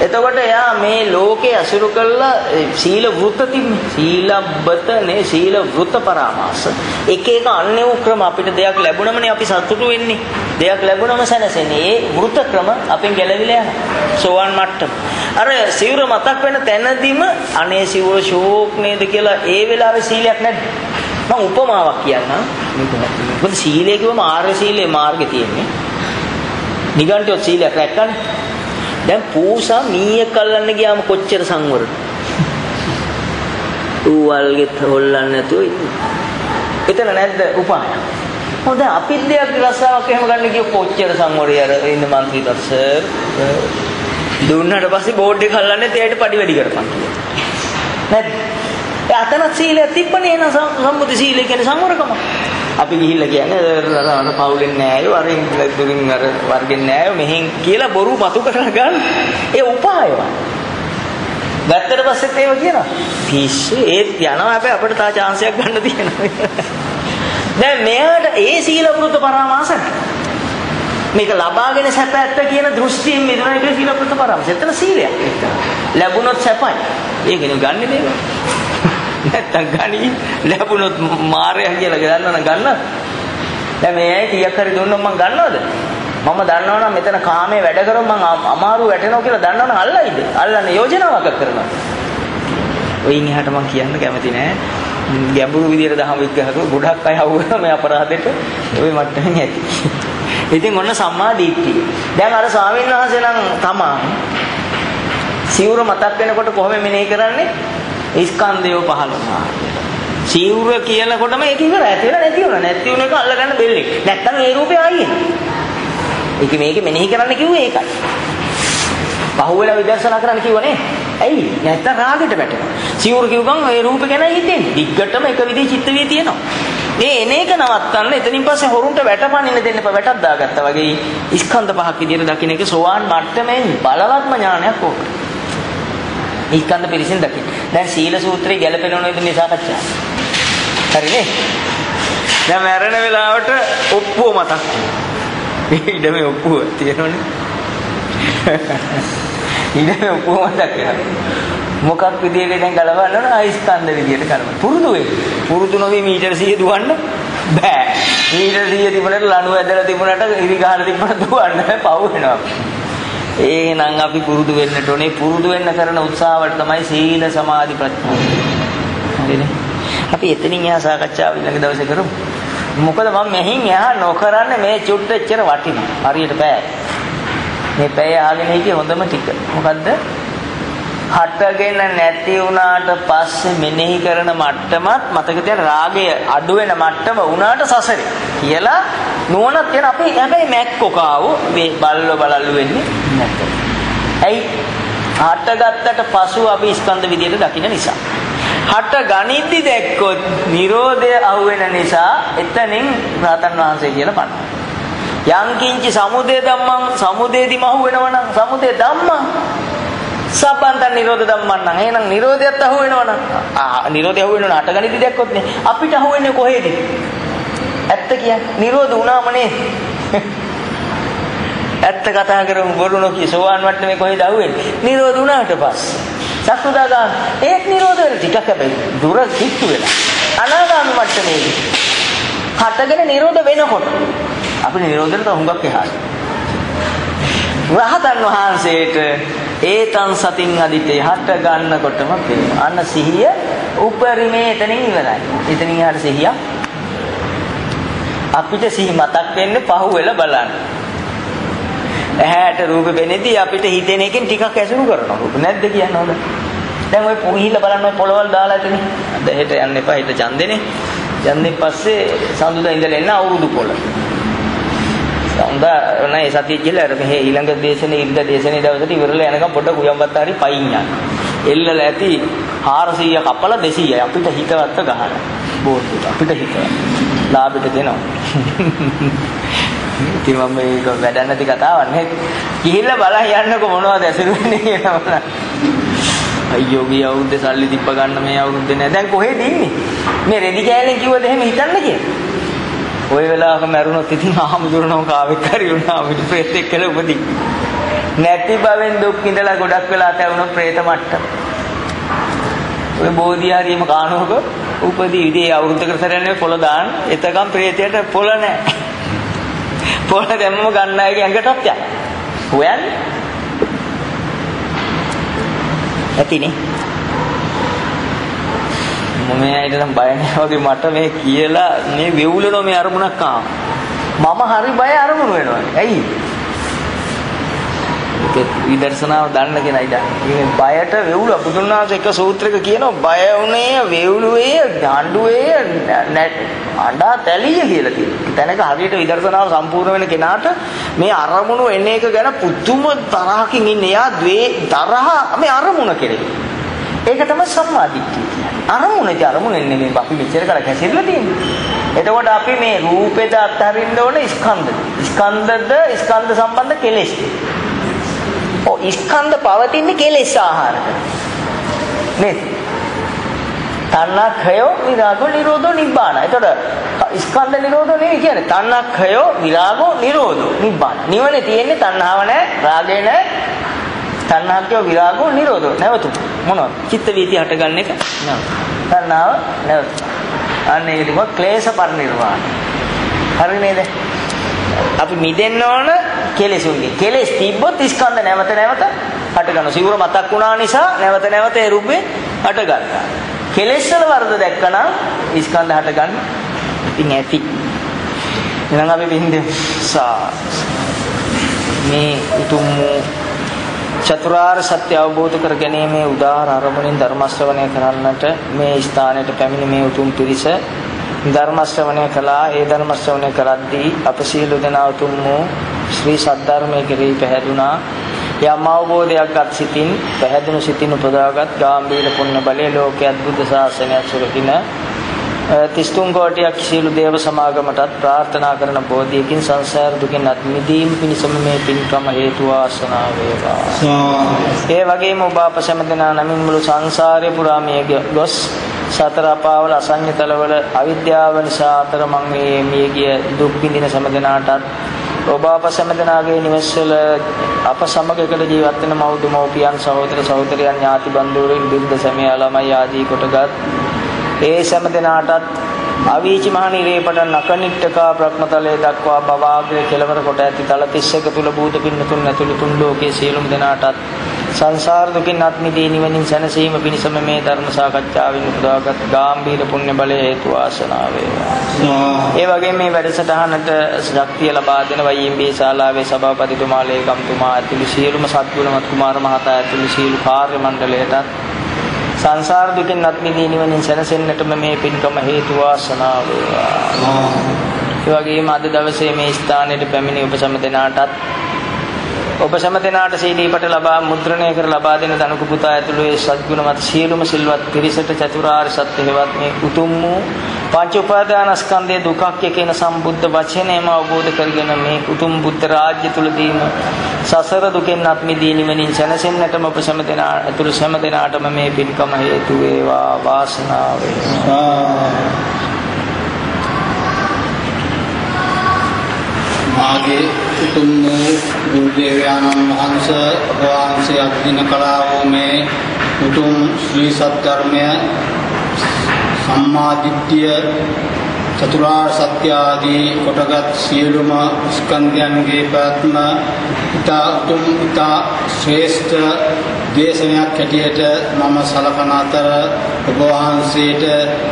එතකොට එයා මේ ලෝකේ අසුරු කළා සීල වෘත තිබ්බේ. සීලබ්බතනේ සීල වෘත පරාමාස. එක එක අන්‍ය වූ ක්‍රම අපිට දෙයක් ලැබුණමනේ අපි සතුටු වෙන්නේ. දෙයක් ලැබුණම සැනසෙන්නේ. ඒ වෘත ක්‍රම අපෙන් ගැලවිලා යනවා. සෝවන් මට්ටම. අර සිවුර මතක් වෙන තැනදීම අනේ සිවුර ෂෝක් නේද කියලා ඒ වෙලාවේ සීලයක් නැද්ද? මම උපමාවක් කියන්නම්. මොකද සීලය කිව්වම ආර්ය සීලේ මාර්ගේ තියෙන්නේ. නිගණ්ඨයෝ සීලයක් රැක්කනේ. දැන් පූසා මීයක් අල්ලන්න ගියාම කොච්චර සංවරද? ඌවල්ගෙත් හොල්ලන්නේ නැතුව ඉන්නේ. එතන නැද්ද උපාය? හොඳ අපිත් දෙයක් රස්සාවක් එහෙම ගන්න ගිය කොච්චර සංවරය අර ඉන්න മന്ത്രി තස්සර් දුන්නාට පස්සේ බෝඩ් එක හල්ලන්නේ එයාට පඩි වැඩි කරපන් කියලා. නැද්ද? ඒ අතන සීලය තිබ්බනේ නේද සම්මුති සීලය කියන්නේ සංවරකම. අපි ගිහිල්ලා කියන්නේ අර පවුලෙන් නෑයෝ අර දුරින් අර වර්ගෙන් නෑයෝ මෙහෙන් කියලා බොරු මතු කරලා ගන්න. ඒ උපායව. ගත්තට පස්සෙත් ඒව කියනවා. පිස්සු ඒත් යනවා හැබැයි අපිට තා chance එකක් ගන්න තියෙනවා. දැන් මෙයාට ඒ සීල වෘත පරාමාස මේක ලබාගෙන සැප ඇත්ත කියන දෘෂ්ටියෙන් මිදුණා ඒක සීල වෘත පරාමාස. එතන සීලයක්. ලැබුණොත් සැපයි. ඒකනේ ගන්නෙ මේක. නැත්තම් ගනි ලැබුණොත් මාරයා කියලා ගන්නවනම් ගන්න. දැන් මේ ඇයි කීයක් හරි දුන්නොත් මං ගන්නවද? මම දන්නවනම් මෙතන කාමයේ වැඩ කරොත් මං අමාරු වැටෙනවා කියලා දන්නවනම් අල්ලයිද? අල්ලන්න යෝජනාවක් කරනවා. ඔයින් එහාට මං කියන්න කැමති නෑ. ගැඹුරු විදියට දහම විග්‍රහ කරලා ගොඩක් අය අහුවෙනවා මේ අපරාධෙට. ওই මට්ටමින් ඇති. ඉතින් ඔන්න සම්මා දිට්ඨිය. දැන් අර ස්වාමීන් වහන්සේ නම් තමා සිවුර මතක් වෙනකොට කොහොම මෙනෙහි කරන්නේ? ස්කන්ධය පහළ වුණා. සිවුර කියනකොටම ඒක ඉවරයි. ඇති වෙලා නැති වුණා. නැති වුණ එක අල්ලගන්න බෙල්ලේ. නැත්තම් ඒ රූපේ ආයෙ. ඒක මේක මෙනෙහි කරන්න කිව්වේ ඒකයි. පහුවෙලා විදර්ශනා කරන්න කිව්වනේ. ඇයි? නැත්තම් රාගෙට වැටෙනවා. සිවුර කිව්වම ඒ රූපේ ගැන හිතෙන්නේ. දිග්ගටම එක විදිහේ චිත්ත විය තියෙනවා. මේ එන එක නවත්තන්න එතනින් පස්සේ හොරුන්ට වැටපනින්න දෙන්න එපා. වැටක් දාගත්තා වගේ ස්කන්ධ පහක් විදිහට දකින්න එක සෝවාන් මට්ටමේ බලවත්ම ඥානයක් ඕක. ස්කන්ධ පිරිසින් දකින්න. දැන් සීල සූත්‍රයේ ගැලපෙනව නේද මේ සාකච්ඡාව? හරිනේ? දැන් මරණ වෙලාවට ඔප්පුව මතක්. ඊඩමේ ඔප්පුව තියෙනවනේ. ඊඩමේ ඔප්පුව මතක් වෙනවා. මොකක් විදියට දැන් ගලවන්න ඕන? ස්කන්ධ විදියට කරනවා. පුරුදු වෙන්න. පුරුදු නොවි මීටර 100 දුවන්න බෑ. මීටර 100 තිබුණාට ලණුව ඇදලා තිබුණාට ඉරි ගහලා තිබුණාට දුවන්න පව් වෙනවා. එහෙනම් අපි පුරුදු වෙන්නට ඕනේ. පුරුදු වෙන්න කරන උත්සාහවල තමයි සීල සමාධි ප්‍රඥා. හරිනේ? අපි එතනින් එහා සාකච්ඡාව ඊළඟ දවසේ කරමු. මොකද මම මෙහින් එහා නොකරන්නේ මේ චුට්ට එච්චර වටිනවා. හරියට බෑ. මේ පැය ආගෙන හිටියේ හොඳම ටික. මොකද්ද? හටගෙන නැති වුණාට පස්සේ මෙනෙහි කරන මට්ටමත් මතක තියාගන්න රාගය අඩු වෙන මට්ටම වුණාට සසරේ කියලා නුවණක් තියෙන අපි හැබැයි මැක්කොකාව මේ බල්ල බලල්ලු වෙන්නේ නැත්නම්. ඇයි? හටගත්තට පසු අපි ස්කන්ධ විදියට දකින්න නිසා. හට ගනිද්දි දැක්කොත් Nirodha අහුවෙන නිසා එතනින් රහතන් වහන්සේ කියලා පන්නනවා. යං කිංචි සමුදය ධම්මං සමුදේදිම අහුවෙනවනම් සමුදය ධම්මං සබ්බන්ත නිරෝධ ධම්මං නම් එහෙනම් නිරෝධයත් අහුවෙනවනම් නිරෝධය අහුවෙනවනම් හටගනිද්දි දැක්කොත් නේ අපිට අහුවෙන්නේ කොහෙද? ඇත්ත කියන්නේ නිරෝධ වුණාම නේද? ඇත්ත කතා කරමු බොරු නොකිය සෝවාන් වට්ටමේ කොහෙද අහුවෙන්නේ? නිරෝධ වුණාට පස්සේ සක්‍රුදාගාම ඒත් නිරෝධ වෙන ටිකක් හැබැයි දුර කිට්ටු වෙලා අනාගාමී මට්ටමේදී හටගෙන නිරෝධ වෙනකොට අපිට නිරෝධයට හුඟක් එහාට රහතන් වහන්සේට ඒතං සතින් අදිතේ හට ගන්නකොටම පේනවා. අන්න සිහිය උපරිමේ එතනින් ඉවරයි. එතනින් එහාට සිහිය අපිට සිහි මතක් වෙන්නේ පහුවෙලා බලන්න. ඇහැට රූප වෙනදී අපිට හිතෙන එකෙන් ටිකක් ඇසුරු කරනවා. රූප නැද්ද කියන්න හොඳ. දැන් ඔය පුහිල බලන්න ඔය පොළවල් දාලා ඇතිනේ. අද හෙට යන්න එපා. හෙට ඡන්දෙනේ. ඡන්දෙන් පස්සේ සඳුදා ඉඳලා එන්න අවුරුදු පොළ. හොඳ නෑ සතිය කියලා අර මෙහි ඊළඟ දේශනේ ඉරිද දේශනේ දවසට ඉවරලා යනකම් පොඩ්ඩක් උයන්වත් හරි පයින් යන්න. එල්ලලා ඇති 400 කපලා 200යි අපිට හිතවත් ගහන. බෝඩ් අපිට හිතවත්. ලාභෙට දෙනවා. ඉතින් මම මේක වැඩ නැති කතාවක් නේ. ගිහිල්ලා බලන් යන්නකො මොනවද ඇසුරු වෙන්නේ කියලා බලන්න. අයියෝ ගිය අවුරුද්දේ සල්ලි තිබ්බ ගන්න මේ අවුරුද්දේ නෑ. දැන් කොහෙද ඉන්නේ? මේ රෙදි කෑල්ලෙන් කිව්වද එහෙම හිතන්න කියලා. ඔය වෙලාවක මැරුණොත් ඉතින් ආමුදුරනෝ කාවෙක් හරි වුණා අපිට ප්‍රේත එක්කලා උපදී. නැති බවෙන් දුක් විඳලා ගොඩක් වෙලා තැවුණොත් ප්‍රේත මට්ටම. ඔය බෝධි හරියම කාණුවක උපදී ඉතින් අවුරුද්දකට සැරයක් පොළ දාන්න. එතකම් ප්‍රේතයට පොළ නැහැ. පොළ දැම්මම ගන්න අයගේ ඇඟටත් යන. හොයන්නේ. ඇතිනේ. මම ඇයිදනම් බය නැහැ වගේ මට මේ කියලා මේ වෙවුලනෝ මේ අරමුණක් ආවා. මම හරි බය අරමුණු වෙනවා. ඇයි? ඒක විදර්ශනාව දන්න කෙනයි දන්නේ. මේ බයට වෙවුල බුදුන් වහන්සේ එක සූත්‍රයක කියනවා බය උනේ වෙවුලුවේ දඬුවේ අඬා තැලිය කියලා තියෙනවා. තැනක හරියට විදර්ශනාව සම්පූර්ණ වෙන කෙනාට මේ අරමුණු එන එක ගැන පුදුම තරහකින් ඉන්නේ. යා තරහ මේ අරමුණ කෙරේ. ඒක තමයි සම්මාදිට්ඨිය කියන්නේ. අරමුණ නෙමෙයි අපි මෙච්චර කල කැසිරලා තියෙන්නේ. එතකොට අපි මේ රූපෙද අත්හරින්න ඕන ස්කන්ධද? ස්කන්ධ සම්බන්ධ කෙලෙස්. ස්කන්ධ පවතින්නේ කෙලෙස් ආහාරක. නේද? තණ්හාඛයෝ විරාගෝ නිරෝධෝ නිබ්බාන. එතකොට ස්කන්ධ නිරෝධෝ නෙවෙයි කියන්නේ තණ්හාඛයෝ විරාගෝ නිරෝධෝ නිබ්බාන. නිවනේ තියෙන්නේ තණ්හාව නැහැ, රාගය නැහැ. තණ්හාඛයෝ විරාගෝ නිරෝධෝ නැවතු මොනවද? චිත්ත වීති හටගන්න එක නැවතු. තණ්හාව නැවතු. අන්න ඒක තමයි ක්ලේශ පරිනිර්වාණ. හරි නේද? අපි මිදෙන්න ඕන කෙලෙසුන්ගේ. කෙලෙස් තිබ්බොත් ස්කන්ධ නැවත හට ගන්නවා. සිවුර මතක් වුණා නිසා නැවත ඒ රූපේ හට ගන්නවා. කෙලෙස් වල වර්ධ දැක්කනම් ස්කන්ධ හට ගන්න. ඉතින් ඇති. එහෙනම් අපි බින්දේ මේ උතුම් චතුරාර්ය සත්‍ය අවබෝධ කර ගැනීමේ උදාාර අරමුණින් ධර්ම ශ්‍රවණය කරන්නට මේ ස්ථානයට පැමිණි මේ උතුම් පිරිස ධර්ම ශ්‍රවණය කළා. ඒ ධර්ම ශ්‍රවණය කරද්දී අප සියලු දෙනා උතුම් වූ ශ්‍රී සද්ධර්මයේ කෙරෙහි පැහැදුනා. යම් අවබෝධයක් අත් සිතින් පැහැදුණු සිතින් උපදාගත් ගාම්භීර පුණ්‍ය බලයේ ලෝකයේ අද්භුත ශාසනයක් සුරකින 33 කෝටියක් සියලු දේව සමාගමටත් ප්‍රාර්ථනා කරන බෝධියකින් සංසාර දුකින් අත් මිදීම පිණිසම මේ පින්කම හේතු වාසනා වේවා. ඒ වගේම ඔබ අප සැමදෙනා නමින් මුළු සංසාරේ පුරා මේ ගොස් සතර අපාවල අසඤ්ඤතලවල අවිද්‍යාව නිසා අතරමං මේ ගිය දුක් විඳින සැමදෙනාටත් ඔබ අප සැමදෙනාගේ නිවෙස්වල අප සමග එකට ජීවත් වෙන මව්පියන් සහෝදර සහෝදරයන් ඥාති බන්ධුවරුන් බිරිඳ සැමියා ළමයි ආදී කොටගත් ඒ සැමදෙනාටත් අවීචි මහ නිරේපට නකනිට්ඨකා බ්‍රහ්මතලයේ දක්වා බවාග්‍රේ කෙලවර කොට ඇති තල 31 තුල භූත පින්නතුන් ඇතුළු තුන් ලෝකයේ සියලුම දෙනාටත් සංසාර දුකින් අත් මිදී නිවනින් සැනසීම පිණිසම මේ ධර්ම සාකච්ඡාවෙන් උපදාගත් ගාම්භීර පුණ්‍ය බලය හේතු වාසනා වේවා. ඒ වගේම මේ වැඩසටහනට ශක්තිය ලබා දෙන YMBA ශාලාවේ සභාපතිතුමා ලේකම්තුමා ඇතුළු සියලුම සත්ගුණවත් කුමාර මහතා ඇතුළු සියලු කාර්ය මණ්ඩලයටත් සංසාර දුකින් අත් මිදී නිවනින් සැනසෙන්නටම මේ පින්කම හේතු වාසනා වේවා. ඒ වගේම අද දවසේ මේ ස්ථානයට පැමිණි ඔබ සම්දෙනාටත් ඔබ සම්දෙනාට සීදීපට ලබා මුද්‍රණය කර ලබා දෙන දනුක පුතා ඇතුළු ඒ සත්ගුණවත් සියලුම සිල්වත් පිරිසට චතුරාර්ය සත්‍ය හේවත් මේ උතුම් වූ පංච උපාදානස්කන්ධයේ දුකක් කියන සම්බුද්ධ වචනයම අවබෝධ කරගෙන මේ උතුම් බුද්ධ රාජ්‍ය තුලදීම සසර දුකෙන් අත් මිදී නිවනින් සැනසෙන්නටම ඔබ සම්දෙනා ඇතුළු සම්දෙනාටම මේ පින්කම හේතු වේවා වාසනාව වේවා. මාගේ උතුම් වූ දේවයානන් වහන්සේ අධින කළා වූ මේ උතුම් ශ්‍රී සත්‍ය සම්මා දිට්ඨිය චතුරාර්ය සත්‍ය ආදී කොටගත් සියලුම ස්කන්ධයන්ගේ ප්‍රාත්ම ඉතා උතුම් ඉතා ශ්‍රේෂ්ඨ දේශනයක් හැටියට මම සලකන අතර ඔබ වහන්සේට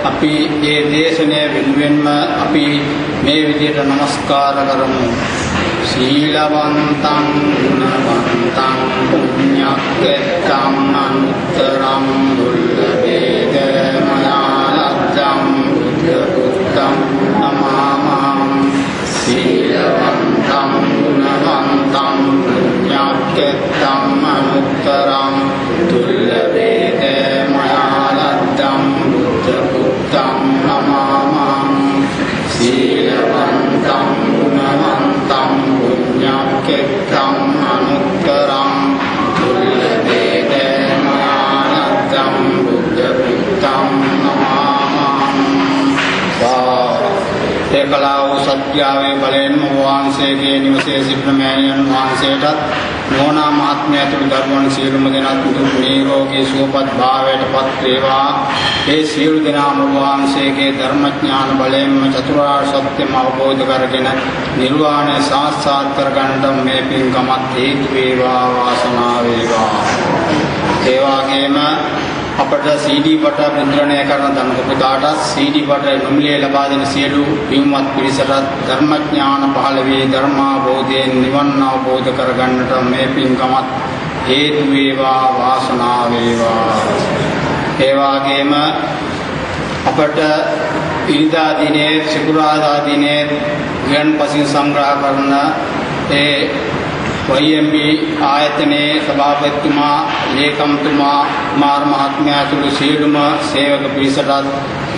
අපි මේ දේශනය වෙනුවෙන්ම අපි මේ විදිහට නමස්කාර කරමු. සීලවන්තං ගුණවන්තං පුඤ්ඤක්ඛෙත්තං අනුත්තරං දුල්ලභේදමයාලද්දං බුද්ධ පුත්තං නමාමං. සීලවන්තං බුද්ධ පුත්තං නමාමි සීලවන්තං ගුණවන්තං පුඤ්ඤක්ඛෙත්තං අනුත්තරං පුල්ලදේතමයානත්තං බුද්ධ පුත්තං නමාමි ඒකලාව සත්‍යාවේ බලයෙන් වහන්සේගේ නිවසේ සිටින මෑණියන් වහන්සේටත් නෝනා මහත්මයා තුළු දරුවන් සියලුම දෙනාත් දුක් නිරෝගී සුවපත් භාවයට පත් වේවා. ඒ සියලු දෙනාම වහන්සේගේ ධර්මඥාන බලයෙන්ම චතුරාර්ය සත්‍යම අවබෝධ කරගෙන නිර්වාණය සාක්ෂාත් කරගන්නට මේ පින්කමත් හේතු වේවා වාසනාව වේවා. ඒ වගේම අපට CD පට මුද්‍රණය කරන ධනපතිතාට CD පට නොමිලේ ලබා දෙන සියලු පින්වත් පිරිසට ධර්මඥාන පහළ වේ ධර්මාභෝධයෙන් නිවන් අවබෝධ කරගන්නට මේ පින්කමත් හේතු වේවා වාසනාව වේවා. ඒ වගේම අපට ඉරිදා දිනේ සිකුරාදා දිනේ ගුවන්පසින් සංග්‍රහ කරන ඒ YMB ආයතනයේ සභාපතිතුමා ලේකම්තුමා මාර් මහත්මයා ඇතුළු සියලුම සේවක පිරිසට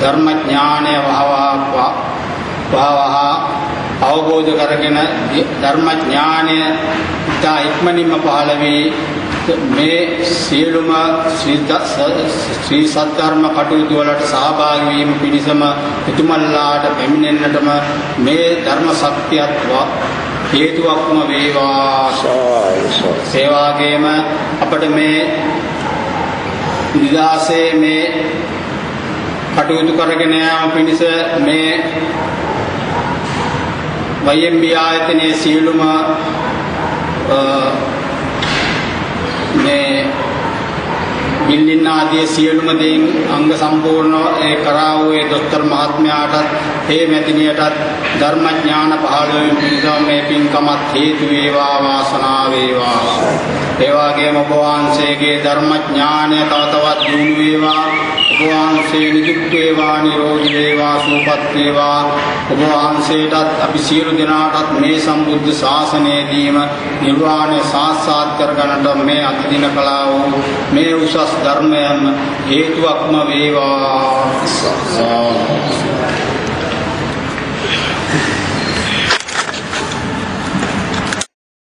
ධර්ම ඥානය වහවහ අවබෝධ කරගෙන ධර්ම ඥානය ඉතා ඉක්මනින්ම පහළ වී මේ සියලුම ශ්‍රී සද්ධර්ම කටයුතු වලට සහභාගී වීම පිණිසම උතුමන්ලාට පැමිණෙන්නටම මේ ධර්ම ශක්තියත් හේතුවක්ම වේවා. ඒ වගේම අපට මේ නිදාසේ මේ කටයුතු කරගෙන යාම පිණිස මේ YMB ආයතනයේ සියලුම මේ බිල්ලින් ආදී සියලුම දේන් අංග සම්පූර්ණ ඒ කරා වූ ඒ දොස්තර මහත්මයාටත් හේ මැතිණියටත් ධර්ම ඥාන පහළ වීම පිණිස මේ පින්කමත් හේතු වේවා වාසනාව වේවා. ඒ වගේම ඔබ වහන්සේගේ ධර්ම ඥානය තව තවත් දියුණු වේවා. ඔබ වහන්සේ නිදුක් වේවා නිරෝගී වේවා සුවපත් වේවා. ඔබ වහන්සේටත් අපි සියලු දෙනාටත් මේ සම්බුද්ධ ශාසනයේදීම නිර්වාණය සාක්ෂාත් කරගන්නට මේ අතිදින කලාව මේ උසස් ධර්මයන් හේතුවක්ම වේවා.